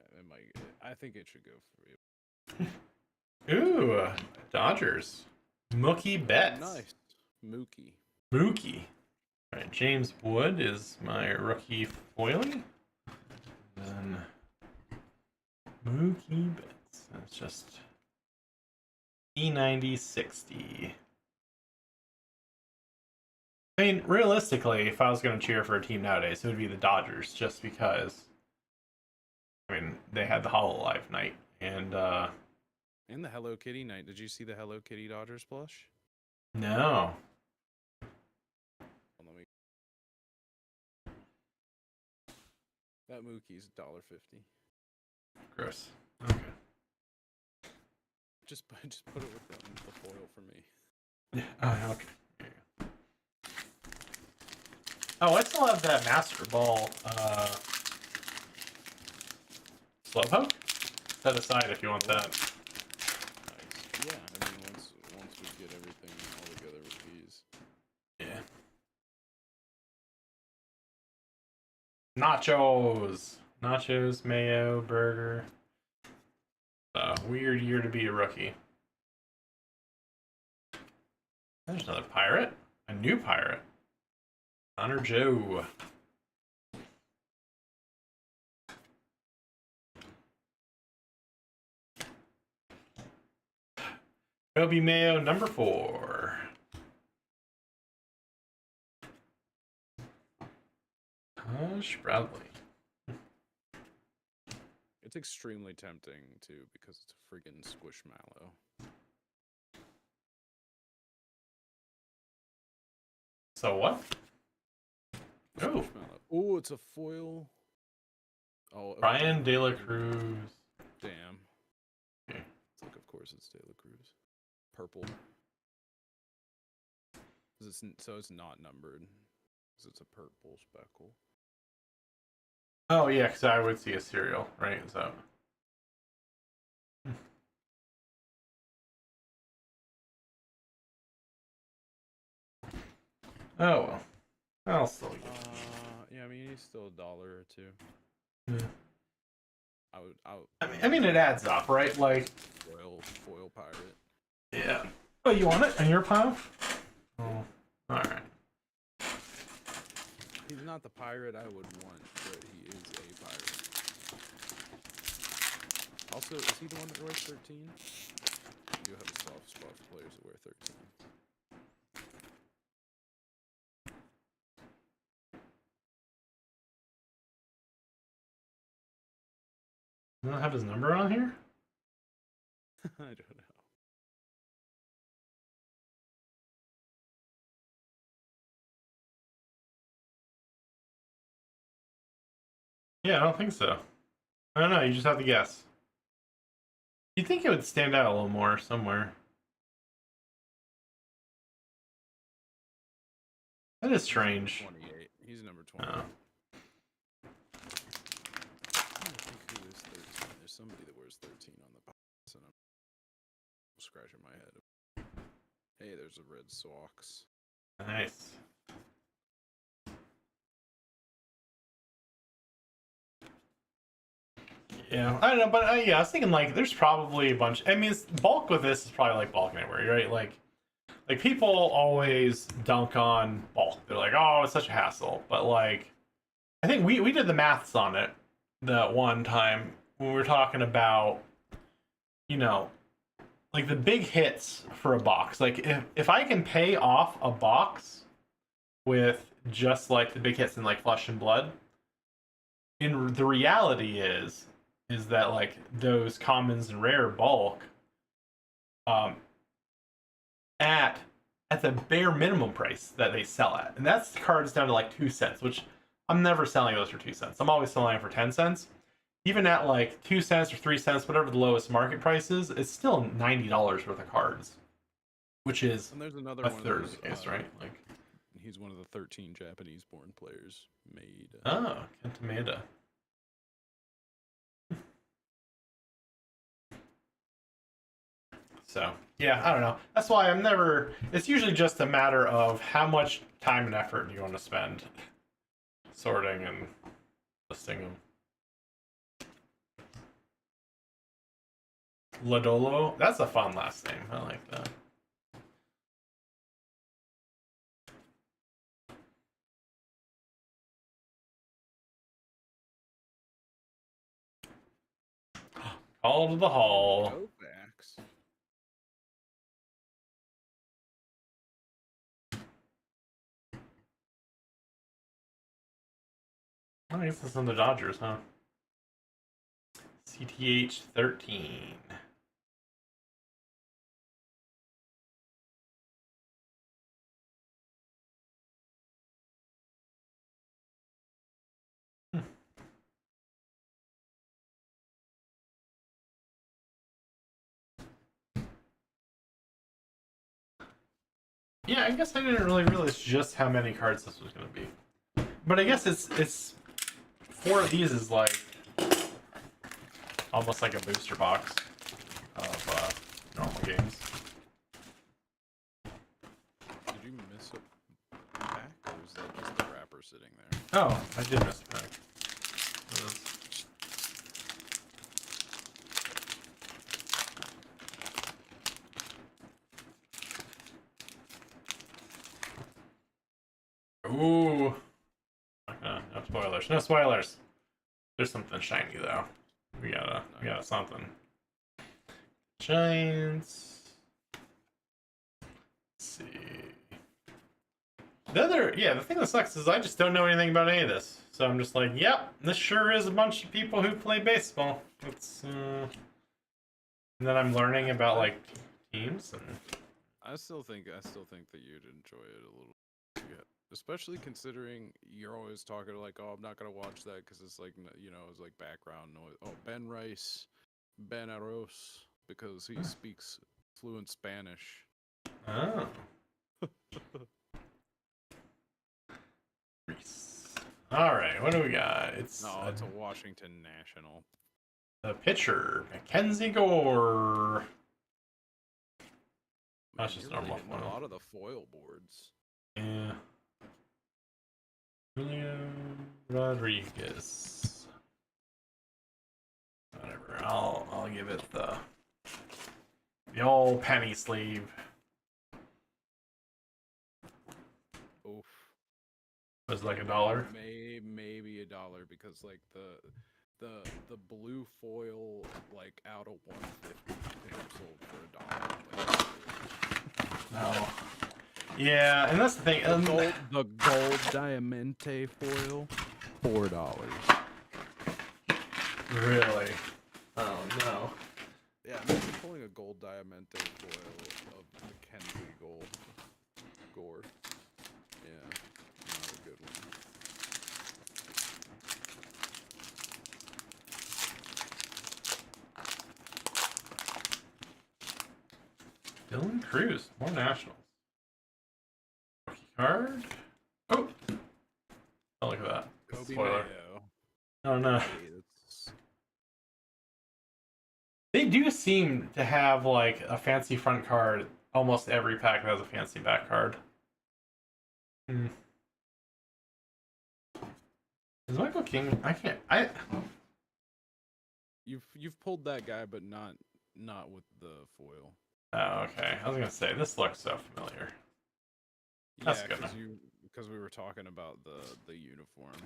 I think it should go for it. Ooh, Dodgers. Mookie Betts. Nice. Mookie. All right, James Wood is my rookie foilie. Then Mookie Betts. That's just E90-60. I mean, realistically, if I was going to cheer for a team nowadays, it would be the Dodgers, just because. I mean, they had the Hololive night, and the Hello Kitty night. Did you see the Hello Kitty Dodgers plush? No. That Mookie's $1.50. Gross. Okay. Just put it with the foil for me. Yeah. Oh, okay. There you go. Oh, I still have that Master Ball Slowpoke. Set aside if you want that. Nice. Yeah, I mean once we get everything all together with these. Nachos, mayo, burger. Weird year to be a rookie. There's another pirate. A new pirate. Honor Joe. Kobe Mayo, number 4. Hush Bradley. It's extremely tempting too because it's a friggin' squishmallow. So what? Oh, Oh, it's a foil. Oh, Brian De La Cruz. Damn. Okay. It's like, of course, it's De La Cruz. Purple. So it's not numbered. Because it's a purple speckle. Oh yeah, because I would see a cereal, right? So. Oh well. I'll still get it. Yeah, I mean, he's still $1 or $2. Yeah. I mean, it adds up, right? Like foil pirate. Yeah. Oh, you want it in your pile? Oh, all right. He's not the pirate I would want, but he is a pirate. Also, is he the one that wears 13? I do have a soft spot for players that wear 13. You don't have his number on here? I don't know. Yeah, I don't think so. I don't know. You just have to guess. You'd think it would stand out a little more somewhere. That is strange. 28. He's number 28. Oh. I don't think who is 13. There's somebody that wears 13 on the box, and I'm scratching my head. Hey, there's a Red Sox. Nice. Yeah, I don't know, but yeah, I was thinking like there's probably a bunch. I mean, bulk with this is probably like bulk anywhere, right? Like people always dunk on bulk. They're like, oh, it's such a hassle. But like, I think we did the maths on it that one time when we were talking about, you know, like the big hits for a box. Like if I can pay off a box with just like the big hits in like Flesh and Blood, in the reality is that like those commons and rare bulk at the bare minimum price that they sell at, and that's cards down to like 2 cents, which I'm never selling those for 2 cents. I'm always selling them for 10 cents. Even at like 2 cents or 3 cents, whatever the lowest market price is, it's still $90 worth of cards, which is and there's another a one third of the case, right? Like he's one of the 13 Japanese-born players made. Oh, Kentameda. So, yeah, I don't know. That's why I'm never... It's usually just a matter of how much time and effort you want to spend sorting and listing them. Ladolo? That's a fun last name. I like that. Call to the hall. Kovacs. I guess that's on the Dodgers, huh? CTH 13. Yeah, I guess I didn't really realize just how many cards this was going to be. But I guess it's 4 of these is like almost like a booster box of normal games. Did you miss a pack, or was that just the wrapper sitting there? Oh, I did miss a pack. spoilers. No spoilers. There's something shiny though. We got something. Giants. Let's see. The thing that sucks is I just don't know anything about any of this. So I'm just like, yep, this sure is a bunch of people who play baseball. It's and then I'm learning about like teams and I still think that you'd enjoy it a little. Yeah. Especially considering you're always talking like, oh, I'm not gonna watch that because it's like, you know, it's like background noise. Oh, Ben Rice, Ben Aros, because he speaks fluent Spanish. oh. All right, what do we got? It's a Washington National. The pitcher, Mackenzie Gore. That's just You're normal hitting foil. a lot of the foil boards. Yeah. Julio Rodriguez. Whatever. I'll give it the old penny sleeve. Oof. Was like $1. Maybe $1 because like the blue foil like out of 150 sold for $1. No. Yeah, and that's the thing. The gold diamante foil, $4. Really? Oh no. Yeah, imagine pulling a gold diamante foil of Mackenzie Gore. Yeah, not a good one. Dylan Cruz, more Nationals. Rookie card. Oh. Oh, look at that. Kobe Spoiler. Mayo. Oh no. Hey, that's... They do seem to have like a fancy front card. Almost every pack has a fancy back card. Is Michael King? I You've pulled that guy, but not with the foil. Oh, okay. I was gonna say this looks so familiar. That's Yeah, good. because we were talking about the uniform.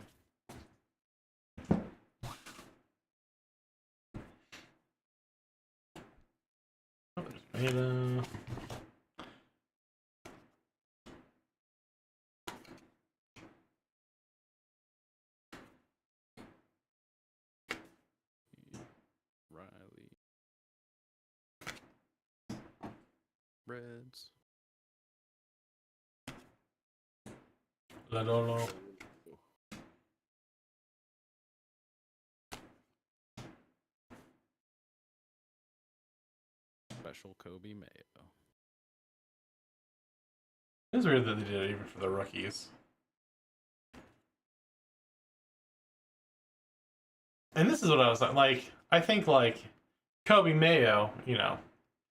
Oh, there's Beta. Riley. Reds. Ladolo. Special Kobe Mayo. It's weird that they did it even for the rookies. And this is what I was like. I think like Kobe Mayo, you know,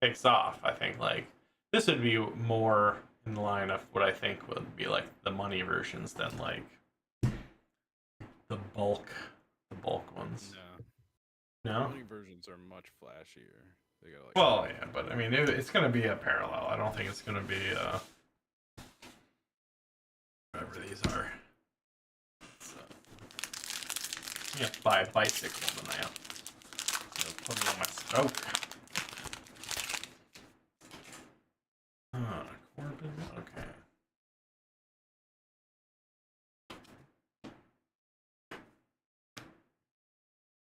takes off. I think like this would be more in the line of what I think would be like the money versions than like the bulk ones. No. Money versions are much flashier. They got like. Well, yeah, but I mean, it's gonna be a parallel. I don't think it's gonna be whatever these are. So, yeah, buy a bicycle than I am. Put it on my stroke. Corbin. Okay.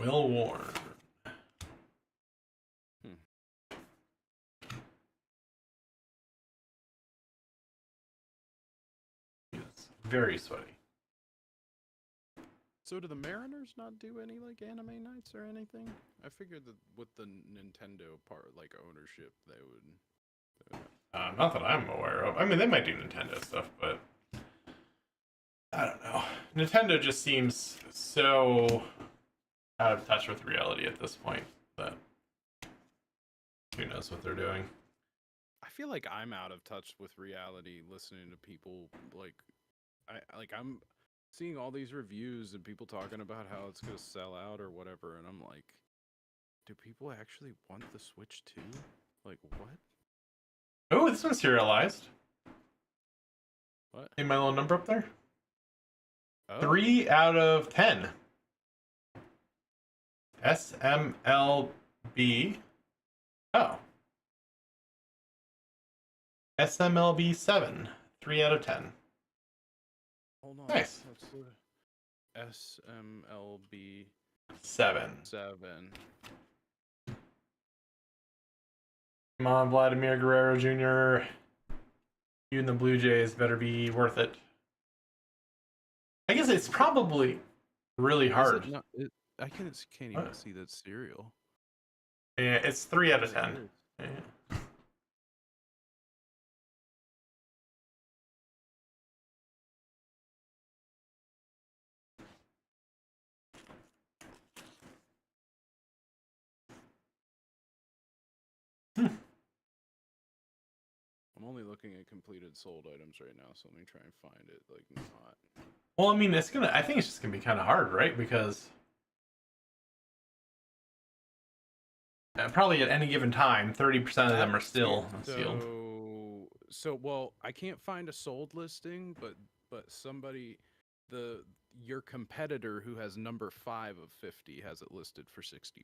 Will Warren. He's very sweaty. So do the Mariners not do any like anime nights or anything? I figured that with the Nintendo part, like ownership, they would. Not that I'm aware of. I mean, they might do Nintendo stuff, but I don't know. Nintendo just seems so out of touch with reality at this point that who knows what they're doing. I feel like I'm out of touch with reality listening to people I'm seeing all these reviews and people talking about how it's going to sell out or whatever, and I'm like, do people actually want the Switch 2? Like, what? Oh, this one's serialized. What? See my little number up there? Oh, 3 out of 10. SMLB. Oh. SMLB 7. 3 out of 10. hold on. Nice. Let's look. SMLB 7. 7. Come on, Vladimir Guerrero Jr. You and the Blue Jays better be worth it. I guess it's probably really hard. I can't even see that serial. Yeah, it's 3 out of There it 10. is. Yeah. I'm only looking at completed sold items right now, so let me try and find it. Like, not. Well, I mean, I think it's just gonna be kind of hard, right? Because probably at any given time, 30% of them are still sealed. Well, I can't find a sold listing, but somebody, your competitor who has number 5 of 50 has it listed for $60.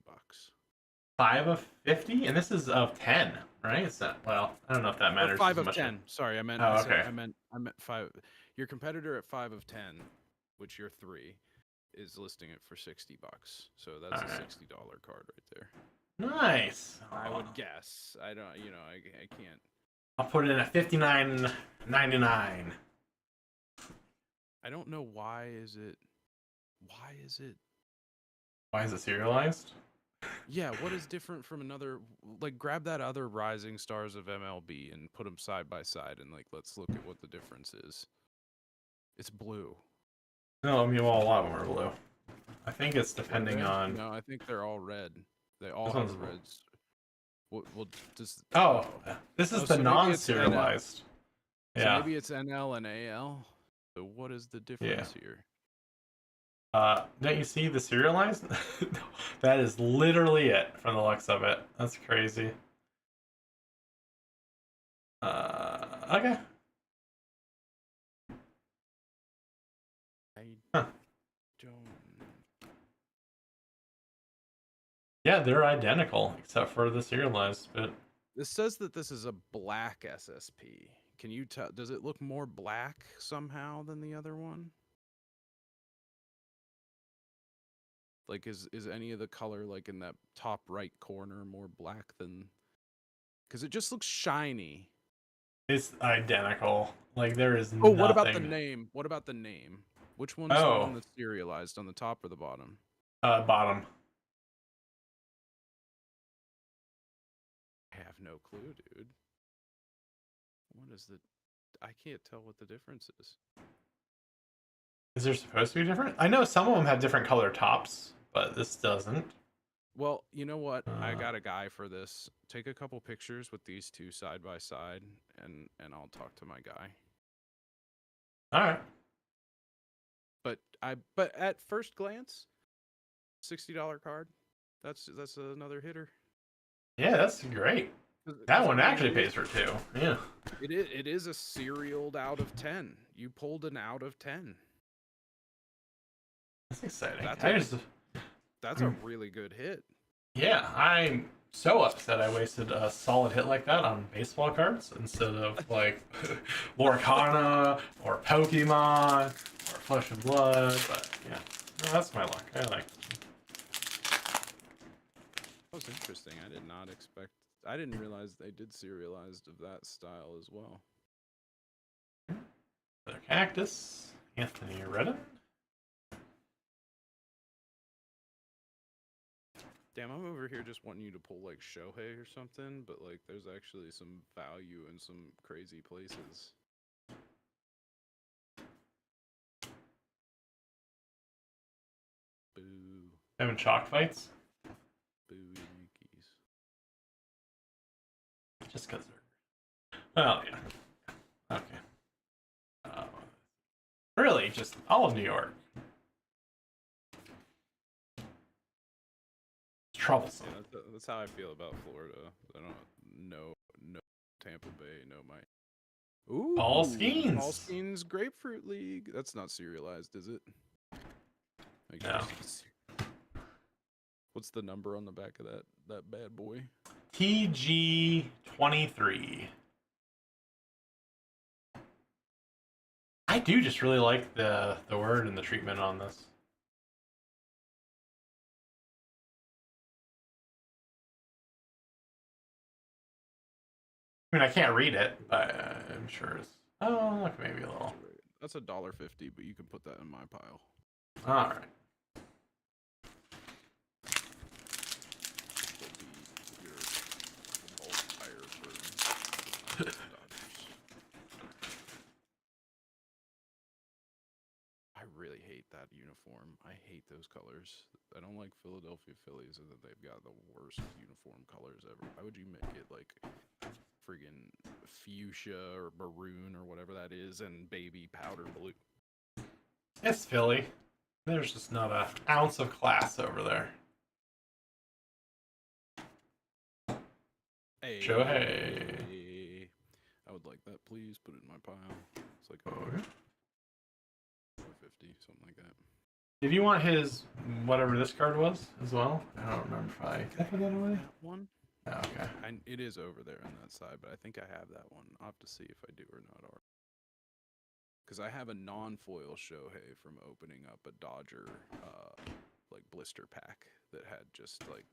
5 of 50, and this is of 10, right? It's not. Well, I don't know if that matters. Or 5 as of much 10. Sorry, I meant. Oh, okay. I meant 5. Your competitor at 5 of 10, which you're 3, is listing it for $60. So that's a $60 card right there. Nice. I would guess. I don't. I can't. I'll put it in at $59.99. I don't know why is it. Why is it serialized? Yeah, what is different from another? Like, grab that other Rising Stars of MLB and put them side by side, and like, let's look at what the difference is. It's blue. No, I mean, well, a lot of them are blue. I think it's depending on. No, I think they're all red. They all This have one's blue. reds. Well, just. Oh, this is the so non-serialized. So Yeah. maybe it's NL and AL. So what is the difference here? Don't you see the serialized? That is literally it from the looks of it. That's crazy. Okay. I Huh. don't. Yeah, they're identical except for the serialized bit. This says that this is a black SSP. Can you tell? Does it look more black somehow than the other one? Like, is any of the color, like, in that top right corner more black than... Because it just looks shiny. It's identical. Like, there is Oh, nothing. what about the name? What about the name? Which one's the one that's serialized, on the top or the bottom? Bottom. I have no clue, dude. What is the... I can't tell what the difference is. Is there supposed to be different? I know some of them have different color tops, but this doesn't. Well, you know what? I got a guy for this. Take a couple pictures with these two side by side, and I'll talk to my guy. All right. But at first glance, $60 card. That's another hitter. Yeah, that's great. That one actually pays for 2. Yeah. It is a serialed out of 10. You pulled an out of 10. That's exciting. That's a really good hit. Yeah, I'm so upset I wasted a solid hit like that on baseball cards instead of like Lorcana or Pokemon or Flesh and Blood. But yeah, no, that's my luck. I like it. That was interesting. I did not expect. I didn't realize they did serialized of that style as well. The Cactus, Anthony Redden. Damn, I'm over here just wanting you to pull like Shohei or something, but like there's actually some value in some crazy places. Boo. Having chalk fights? Boo, Yankees. Just because they're... Well, yeah. Okay. Really, just all of New York. It's troublesome. Yeah, that's how I feel about Florida. I don't know Tampa Bay, no Miami. Ooh, Paul Paul Skeens. Skeens Grapefruit League. That's not serialized, is it? Make No. it's not What's the number on the back of that bad boy? TG23. I do just really like the word and the treatment on this. I mean, I can't read it, but I'm sure it's. Oh, look, maybe a little. That's $1.50, but you can put that in my pile. All right. I really hate that uniform. I hate those colors. I don't like Philadelphia Phillies, and that they've got the worst uniform colors ever. Why would you make it like friggin' fuchsia or maroon or whatever that is, and baby powder blue? It's Philly. There's just not an ounce of class over there. Hey, Shohei. I would like that, please. Put it in my pile. It's like Okay. 450, something like that. Did you want his whatever this card was as well? I don't remember if I put that away. That one? Oh, okay. It is over there on that side, but I think I have that one. I'll have to see if I do or not. Because I have a non-foil Shohei from opening up a Dodger like blister pack that had just like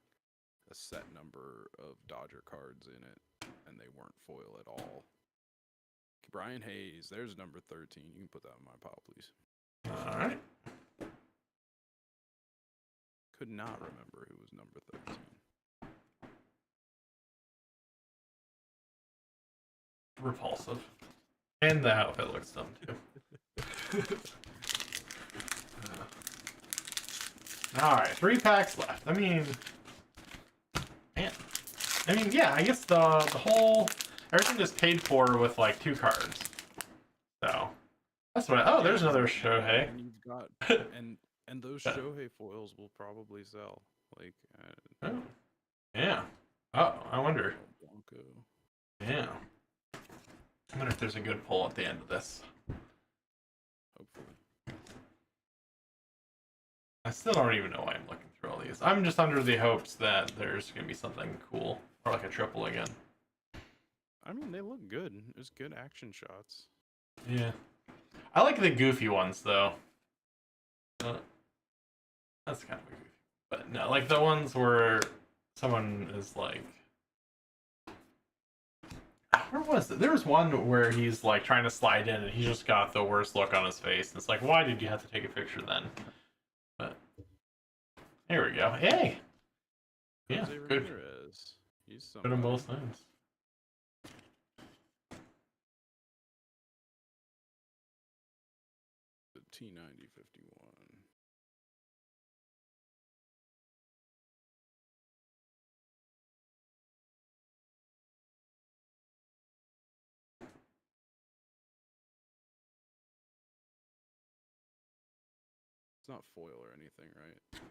a set number of Dodger cards in it, and they weren't foil at all. Brian Hayes, there's number 13. You can put that in my pile, please. All right. Could not remember who was number 13. Repulsive. And the outfit looks dumb too. Alright, 3 packs left. I mean, man. I mean, yeah, I guess the whole everything is paid for with like 2 cards. So that's what. Oh, there's another Shohei. And you've got and those Shohei foils will probably sell. Like, oh, yeah. Oh, I wonder. Blanco. Yeah. I wonder if there's a good pull at the end of this. Hopefully. I still don't even know why I'm looking through all these. I'm just under the hopes that there's gonna be something cool or like a triple again. I mean, they look good. There's good action shots. Yeah. I like the goofy ones though. That's kind of goofy. But no, like the ones where someone is like, where was it? There was one where he's like trying to slide in and he just got the worst look on his face. And it's like, why did you have to take a picture then? But here we go. Hey. Yeah, Jose good. Ramirez. He's Good on both sides. The T9051. It's not foil or anything, right? Just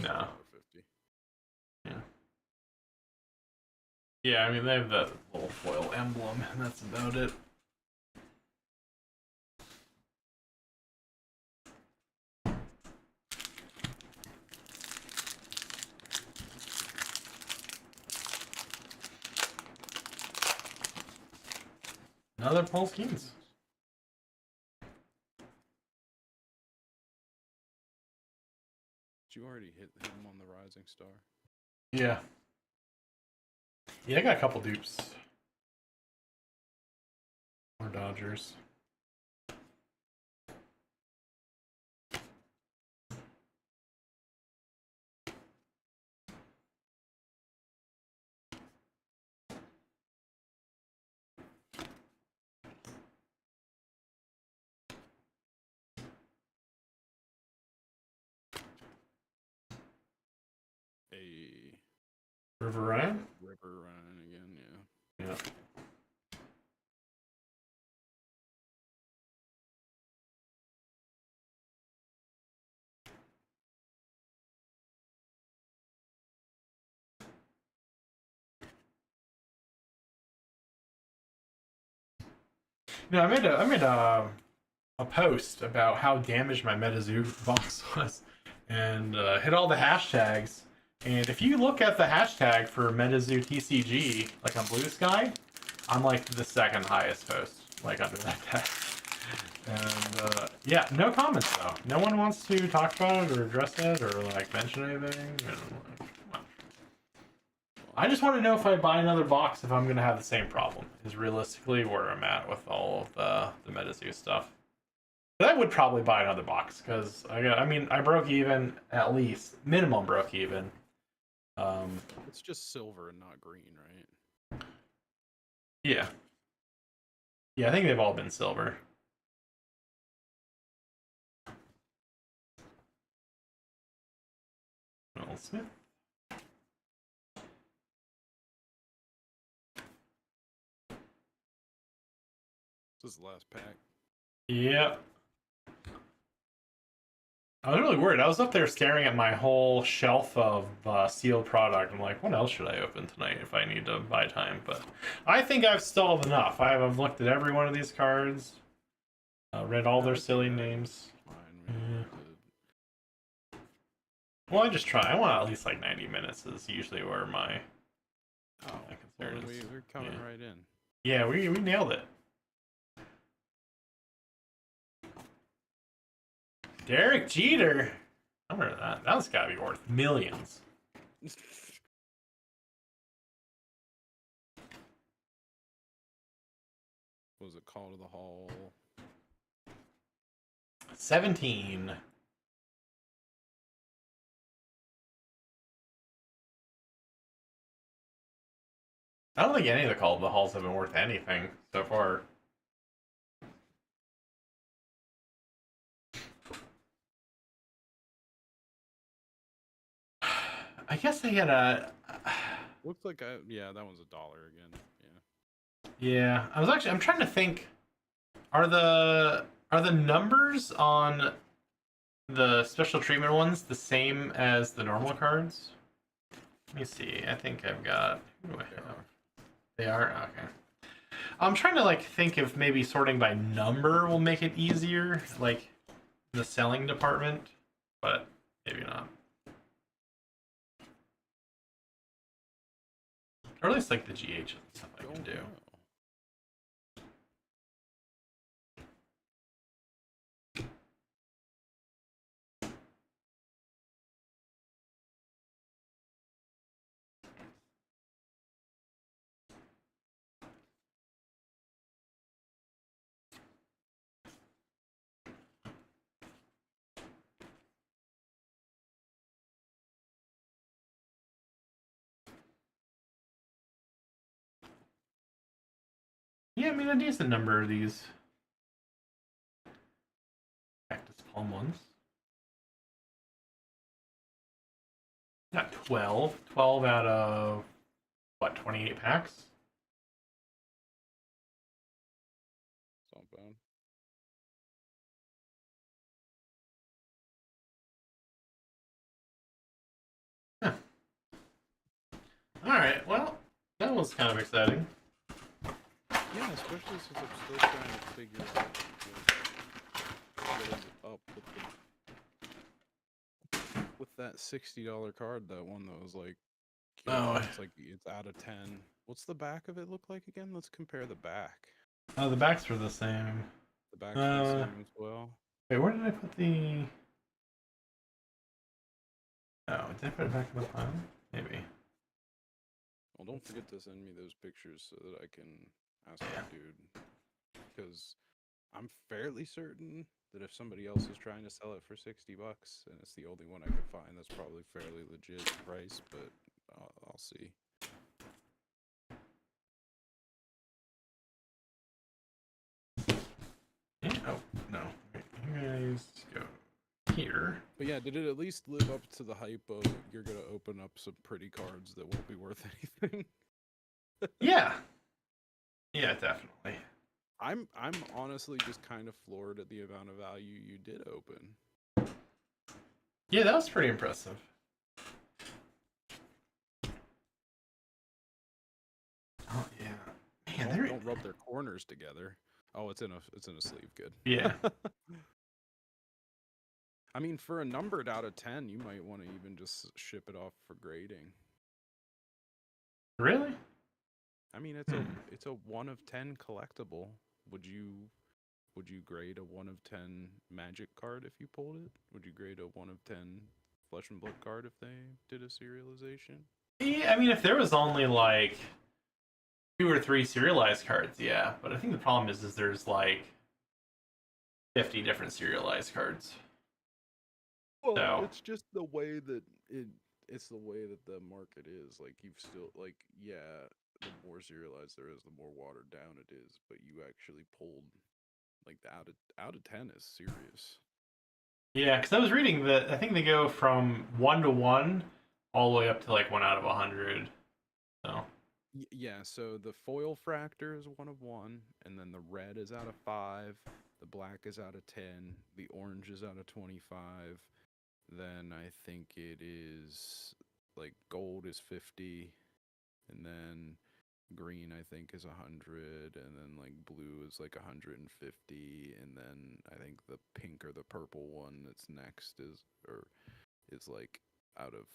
No. $1.50. Yeah. Yeah, I mean, they have that little foil emblem, and that's about it. Another Paul Skeens. Did you already hit him on the Rising Star? Yeah. Yeah, I got a couple dupes. More Dodgers. River Ryan? River Ryan again, yeah. Yeah. I made a post about how damaged my MetaZoo box was, and hit all the hashtags. And if you look at the hashtag for MetaZoo TCG, like on Blue Sky, I'm like the second highest post, like under that tag. And yeah, no comments though. No one wants to talk about it or address it or like mention anything. I just want to know if I buy another box if I'm gonna have the same problem. Is realistically where I'm at with all of the MetaZoo stuff. But I would probably buy another box because I broke even, at least minimum broke even. It's just silver and not green, right? Yeah. Yeah, I think they've all been silver. Smith. This is the last pack. Yeah. I was really worried. I was up there staring at my whole shelf of sealed product. I'm like, what else should I open tonight if I need to buy time? But I think I've stalled enough. I've looked at every one of these cards, read all their silly names. Fine, Well, I just try. I want at least like 90 minutes is usually where my concern is. We're coming right in. Yeah, we nailed it. Derek Jeter. I remember that. That's got to be worth millions. What was it, Call to the Hall? 17. I don't think any of the Call to the Halls have been worth anything so far. I guess they had a. Looks like yeah, that one's $1 again. Yeah, I'm trying to think. Are the numbers on the special treatment ones the same as the normal cards? Let me see. I think I've got. Who do I have? They are? Okay. I'm trying to like think if maybe sorting by number will make it easier, like the selling department, but maybe not. Or at least like the GH and stuff I can do. Yeah, I mean, a decent number of these. Cactus palm ones. Got 12. 12 out of, what, 28 packs? It's not bad. Huh. Alright, well, that was kind of exciting. Yeah, especially since I'm still trying to figure out what is up with that $60 card. That one that was like, it's like it's out of 10. What's the back of it look like again? Let's compare the back. Oh, the backs were the same. The back's the same as well. Wait, where did I put the? Oh, did I put it back in the pile? Maybe. Well, don't forget to send me those pictures so that I can ask the dude. Because I'm fairly certain that if somebody else is trying to sell it for $60 and it's the only one I can find, that's probably fairly legit price, but I'll see. Yeah. Oh, no. Wait, you guys go here. But yeah, did it at least live up to the hype of you're going to open up some pretty cards that won't be worth anything? Yeah. Yeah, definitely. I'm honestly just kind of floored at the amount of value you did open. Yeah, that was pretty impressive. Oh yeah, man, don't rub their corners together. Oh, it's in a sleeve. Good. Yeah. I mean, for a numbered out of 10, you might want to even just ship it off for grading. Really? I mean, it's a 1 of 10 collectible. Would you grade a 1 of 10 magic card if you pulled it? Would you grade a 1 of 10 flesh and blood card if they did a serialization? Yeah, I mean, if there was only like 2 or 3 serialized cards, yeah. But I think the problem is there's like 50 different serialized cards. Well, So it's just the way that it's the way that the market is. Like you've still like yeah, the more serialized there is, the more watered down it is, but you actually pulled like the out of 10 is serious. yeah, because I was reading that I think they go from 1 to 1 all the way up to like 1 out of 100. So Yeah, so the foil fractor is 1 of 1, and then the red is out of 5, the black is out of 10, the orange is out of 25. Then I think it is like gold is 50, and then green I think is 100, and then like blue is like 150, and then I think the pink or the purple one that's next is like out of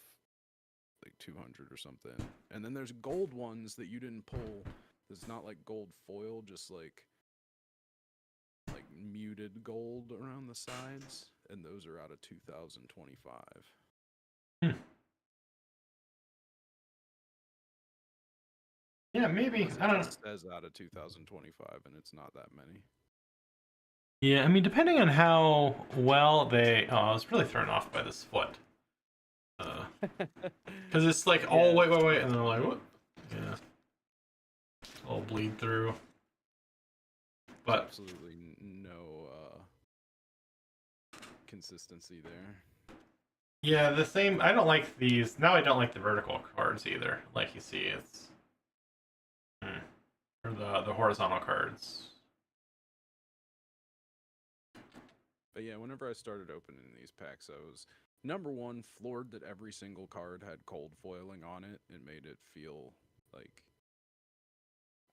like 200 or something. And then there's gold ones that you didn't pull. It's not like gold foil, just like muted gold around the sides, and those are out of 2025. yeah, maybe Unless I it don't know. just says out of 2025 and it's not that many. Yeah, I mean, depending on how well they. Oh, I was really thrown off by this foot. Because it's like, oh, Yeah. wait, and then I'm like, what? Yeah. I'll bleed through. There's But absolutely no consistency there. yeah, the same. I don't like these. Now I don't like the vertical cards either. Like you see, it's. Or the horizontal cards. But yeah, whenever I started opening these packs, I was number one floored that every single card had cold foiling on it. It made it feel like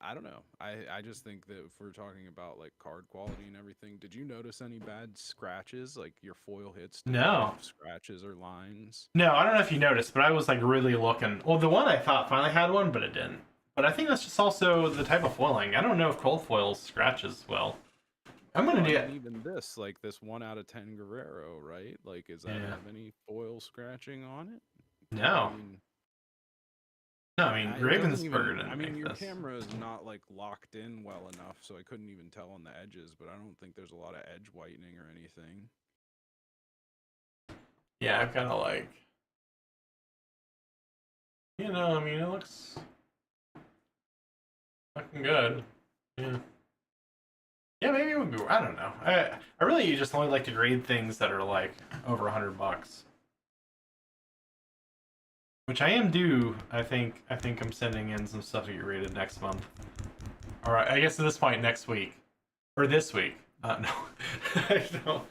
I don't know. I just think that if we're talking about like card quality and everything, did you notice any bad scratches? Like your foil hits didn't No. leave scratches or lines? No, I don't know if you noticed, but I was like really looking. Well, the one I thought finally had one, but it didn't. But I think that's just also the type of foiling. I don't know if cold foil scratches well. I'm gonna Well, do I it. mean, even like this 1 out of 10 Guerrero, right? Like, does that Yeah. have any foil scratching on it? I No. mean, No, I mean it doesn't Ravensburger even. I didn't mean, make your this. camera is not like locked in well enough, so I couldn't even tell on the edges. But I don't think there's a lot of edge whitening or anything. Yeah, I've kind of like. I mean, it looks looking good. Yeah. Yeah, maybe it would be. I don't know. I really just only like to grade things that are like over $100, which I am due. I think I'm sending in some stuff to get rated next month. All right, I guess at this point next week or this week. No, I don't.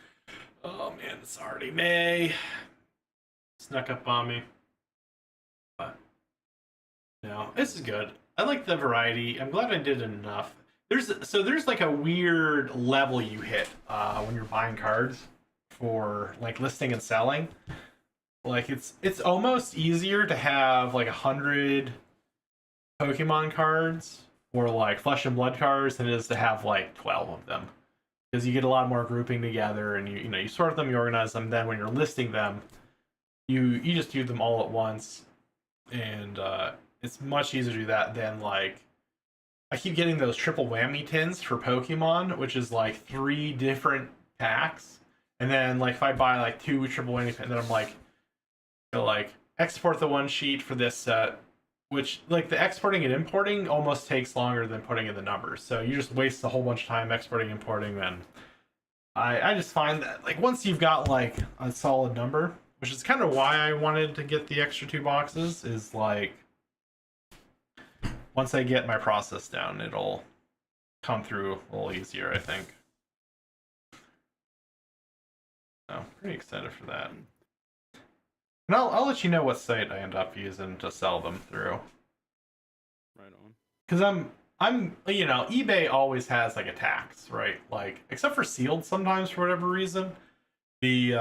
Oh man, it's already May. Snuck up on me, but no, this is good. I like the variety. I'm glad I did enough. There's like a weird level you hit when you're buying cards for like listing and selling. Like it's almost easier to have like 100 Pokemon cards or like Flesh and Blood cards than it is to have like 12 of them, because you get a lot more grouping together, and you sort them, you organize them. Then when you're listing them, you just do them all at once, and it's much easier to do that than like I keep getting those triple whammy tins for Pokemon, which is like 3 different packs, and then like if I buy like 2 triple whammy tins, then I'm like, like export the one sheet for this set, which like the exporting and importing almost takes longer than putting in the numbers. So you just waste a whole bunch of time exporting, importing. Then I just find that like once you've got like a solid number, which is kind of why I wanted to get the extra 2 boxes, is like once I get my process down, it'll come through a little easier, I think. So pretty excited for that. And I'll let you know what site I end up using to sell them through. Right on. Because eBay always has like a tax, right? Like, except for sealed sometimes for whatever reason, the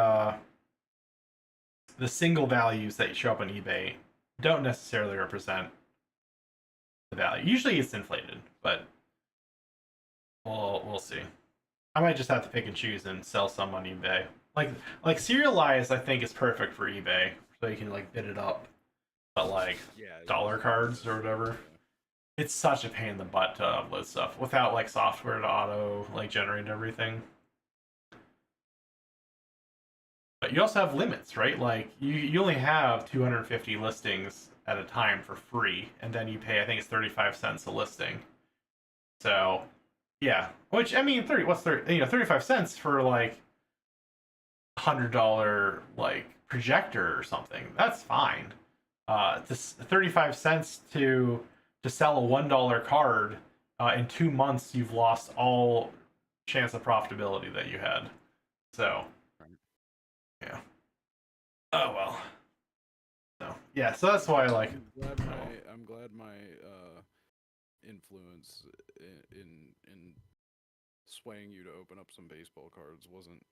the single values that show up on eBay don't necessarily represent the value. Usually it's inflated, but we'll see. I might just have to pick and choose and sell some on eBay. Like serialized, I think is perfect for eBay, so you can like bid it up. But like Yeah, dollar cards or whatever, it's such a pain in the butt to upload stuff without like software to auto like generate everything. But you also have limits, right? Like you only have 250 listings at a time for free, and then you pay, I think it's 35 cents a listing. So yeah, which I mean, 35 cents for like $100 like projector or something. That's fine. This 35 cents to sell a $1 card in 2 months, you've lost all chance of profitability that you had. So yeah. Oh well. So yeah, so that's why I like it. I'm glad my influence in swaying you to open up some baseball cards wasn't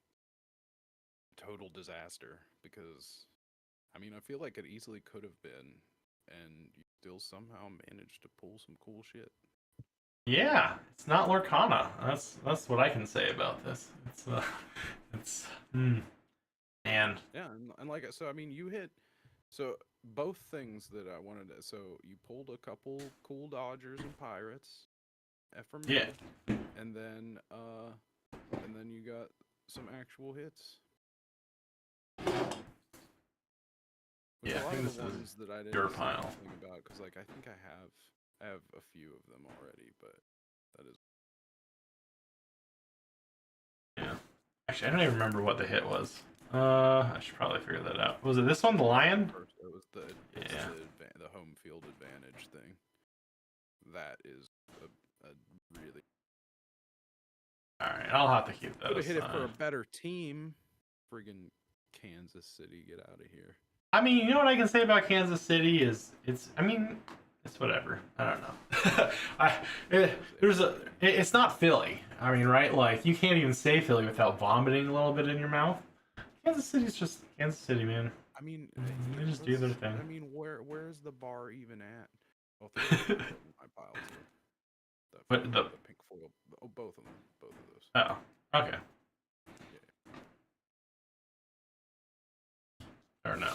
total disaster, because I mean, I feel like it easily could have been, and you still somehow managed to pull some cool shit. Yeah, it's not Lorcana. That's what I can say about this. It's and Yeah, and like so, I mean, you hit so both things that I wanted to. So you pulled a couple cool Dodgers and Pirates, from me, yeah, and then you got some actual hits. Which yeah. a I lot think of this the is ones that I your didn't say pile. anything about, because like I think I have a few of them already, but that is Yeah. Actually, I don't even remember what the hit was. I should probably figure that out. Was it this one, the lion? first. It was Yeah. the home field advantage thing. That is a really All right, I'll have to keep that could have hit it for a aside. better team. Friggin' Kansas City, get out of here. I mean, you know what I can say about Kansas City is I mean, it's whatever. I don't know. It's not Philly. I mean, right? Like you can't even say Philly without vomiting a little bit in your mouth. Kansas City's just Kansas City, man. I mean, They just do their thing. I mean, where's the bar even at? Oh, in my pile too. But the The pink foil. Oh, both of them. Both of those. oh, okay. Yeah. Or no.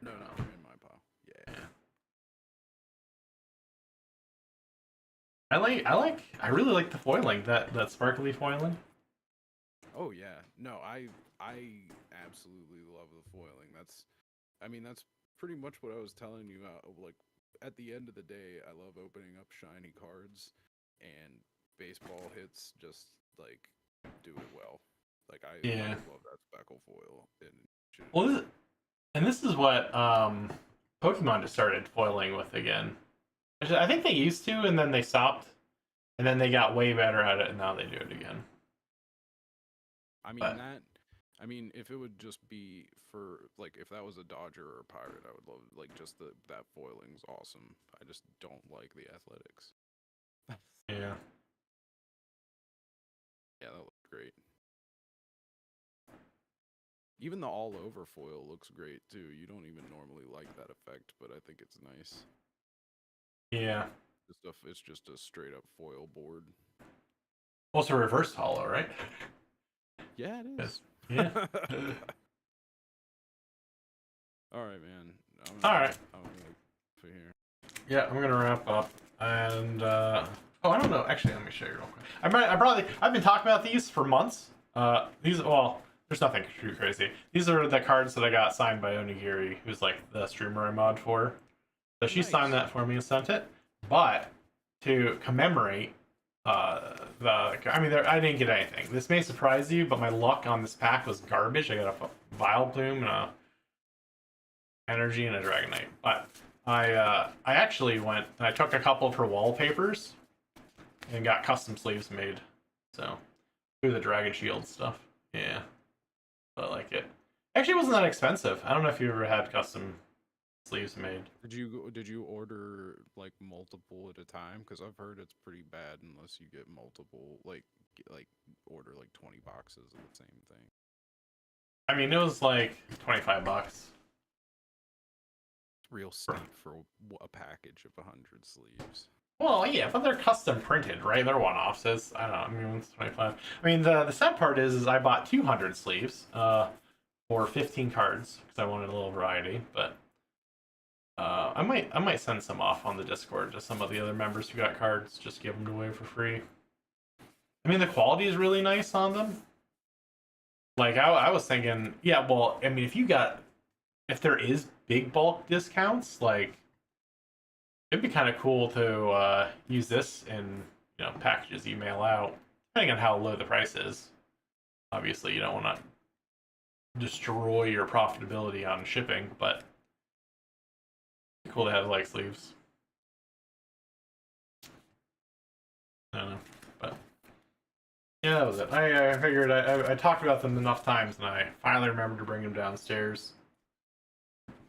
No, they're in my pile. Yeah. Yeah. I really like the foiling, that sparkly foiling. Oh yeah. No, I absolutely love the foiling. I mean, that's pretty much what I was telling you about. Like, at the end of the day, I love opening up shiny cards, and baseball hits just like do it well. Like I Yeah. love that speckle foil, and Well, this is what Pokemon just started foiling with again. I think they used to, and then they stopped, and then they got way better at it, and now they do it again. I mean But that. I mean, if it would just be for like, if that was a Dodger or a Pirate, I would love like just that foiling's awesome. I just don't like the athletics. yeah, Yeah, that looks great. Even the all over foil looks great too. You don't even normally like that effect, but I think it's nice. yeah. It's just a straight up foil board. Also reverse hollow, right? Yeah, it Yes. is. Yeah. All right, man. All right. I'm gonna for here. Yeah, I'm gonna wrap up, and oh, I don't know. Actually, let me show you real quick. I've been talking about these for months. There's nothing too crazy. These are the cards that I got signed by Onigiri, who's like the streamer I mod for. So she signed that for me and sent it. But to commemorate I didn't get anything. This may surprise you, but my luck on this pack was garbage. I got a Vile Plume and a Energy and a Dragonite. But I actually went and I took a couple of her wallpapers and got custom sleeves made. So through the Dragon Shield stuff. Yeah. I like it. Actually, it wasn't that expensive. I don't know if you ever had custom sleeves made. Did you order like multiple at a time? Because I've heard it's pretty bad unless you get multiple, like order like 20 boxes of the same thing. I mean, it was like $25. Real steep for a package of 100 sleeves. Well, yeah, but they're custom printed, right? They're one-offs. So I don't know. I mean, it's 25. I mean, the sad part is I bought 200 sleeves for 15 cards because I wanted a little variety. But I might send some off on the Discord to some of the other members who got cards. Just give them away for free. I mean, the quality is really nice on them. Like I was thinking, yeah. Well, I mean, if there is big bulk discounts, like. It'd be kind of cool to use this in packages you mail out, depending on how low the price is. Obviously, you don't want to destroy your profitability on shipping, but it's cool to have like sleeves. I don't know, but yeah, that was it. I figured I talked about them enough times, and I finally remembered to bring them downstairs.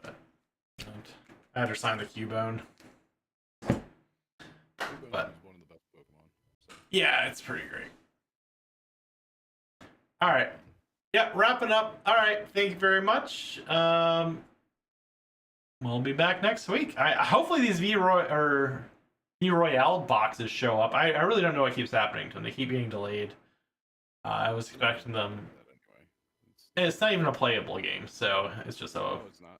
But I had to sign the Cubone. But one of the best Pokemon. So. Yeah, it's pretty great. All right. Yeah, wrapping up. All right. Thank you very much. We'll be back next week. Hopefully these V Royale boxes show up. I really don't know what keeps happening to them. They keep getting delayed. I was expecting them. It's not even a playable game, so it's just No, it's not.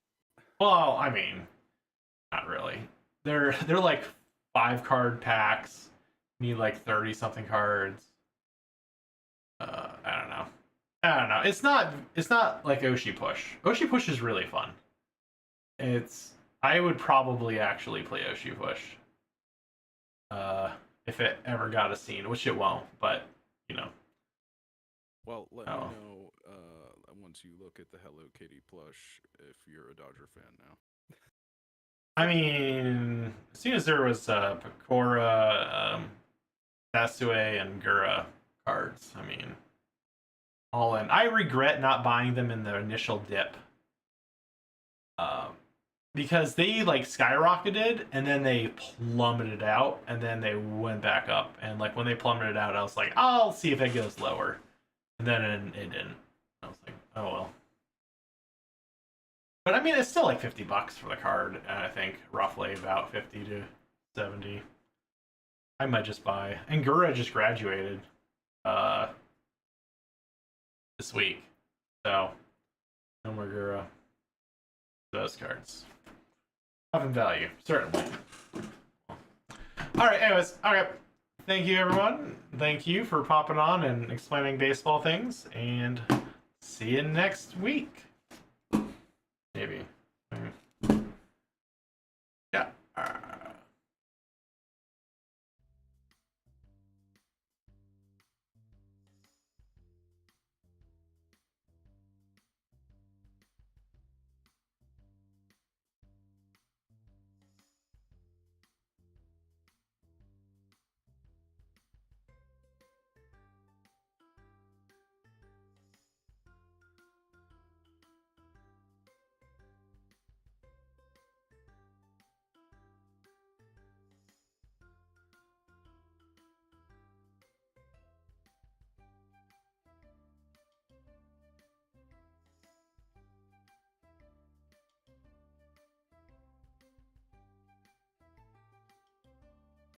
Well, I mean, not really. They're like 5-card packs. You need like 30 something cards. I don't know. It's not like Oshi Push. Oshi Push is really fun. I would probably actually play Oshi Push. If it ever got a scene, which it won't, but Well, let me know once you look at the Hello Kitty plush if you're a Dodger fan now. I mean, as soon as there was Pecora, Sasue, and Gura cards, I mean, all in. I regret not buying them in the initial dip. Because they like skyrocketed and then they plummeted out and then they went back up. And like when they plummeted out, I was like, I'll see if it goes lower. And then it didn't. I was like, oh well. But I mean, it's still like $50 for the card. I think roughly about 50 to 70. I might just buy. And Gura just graduated this week, so no more Gura. Those cards have in value, certainly. All right. Anyways, okay. Thank you, everyone. Thank you for popping on and explaining baseball things, and see you next week.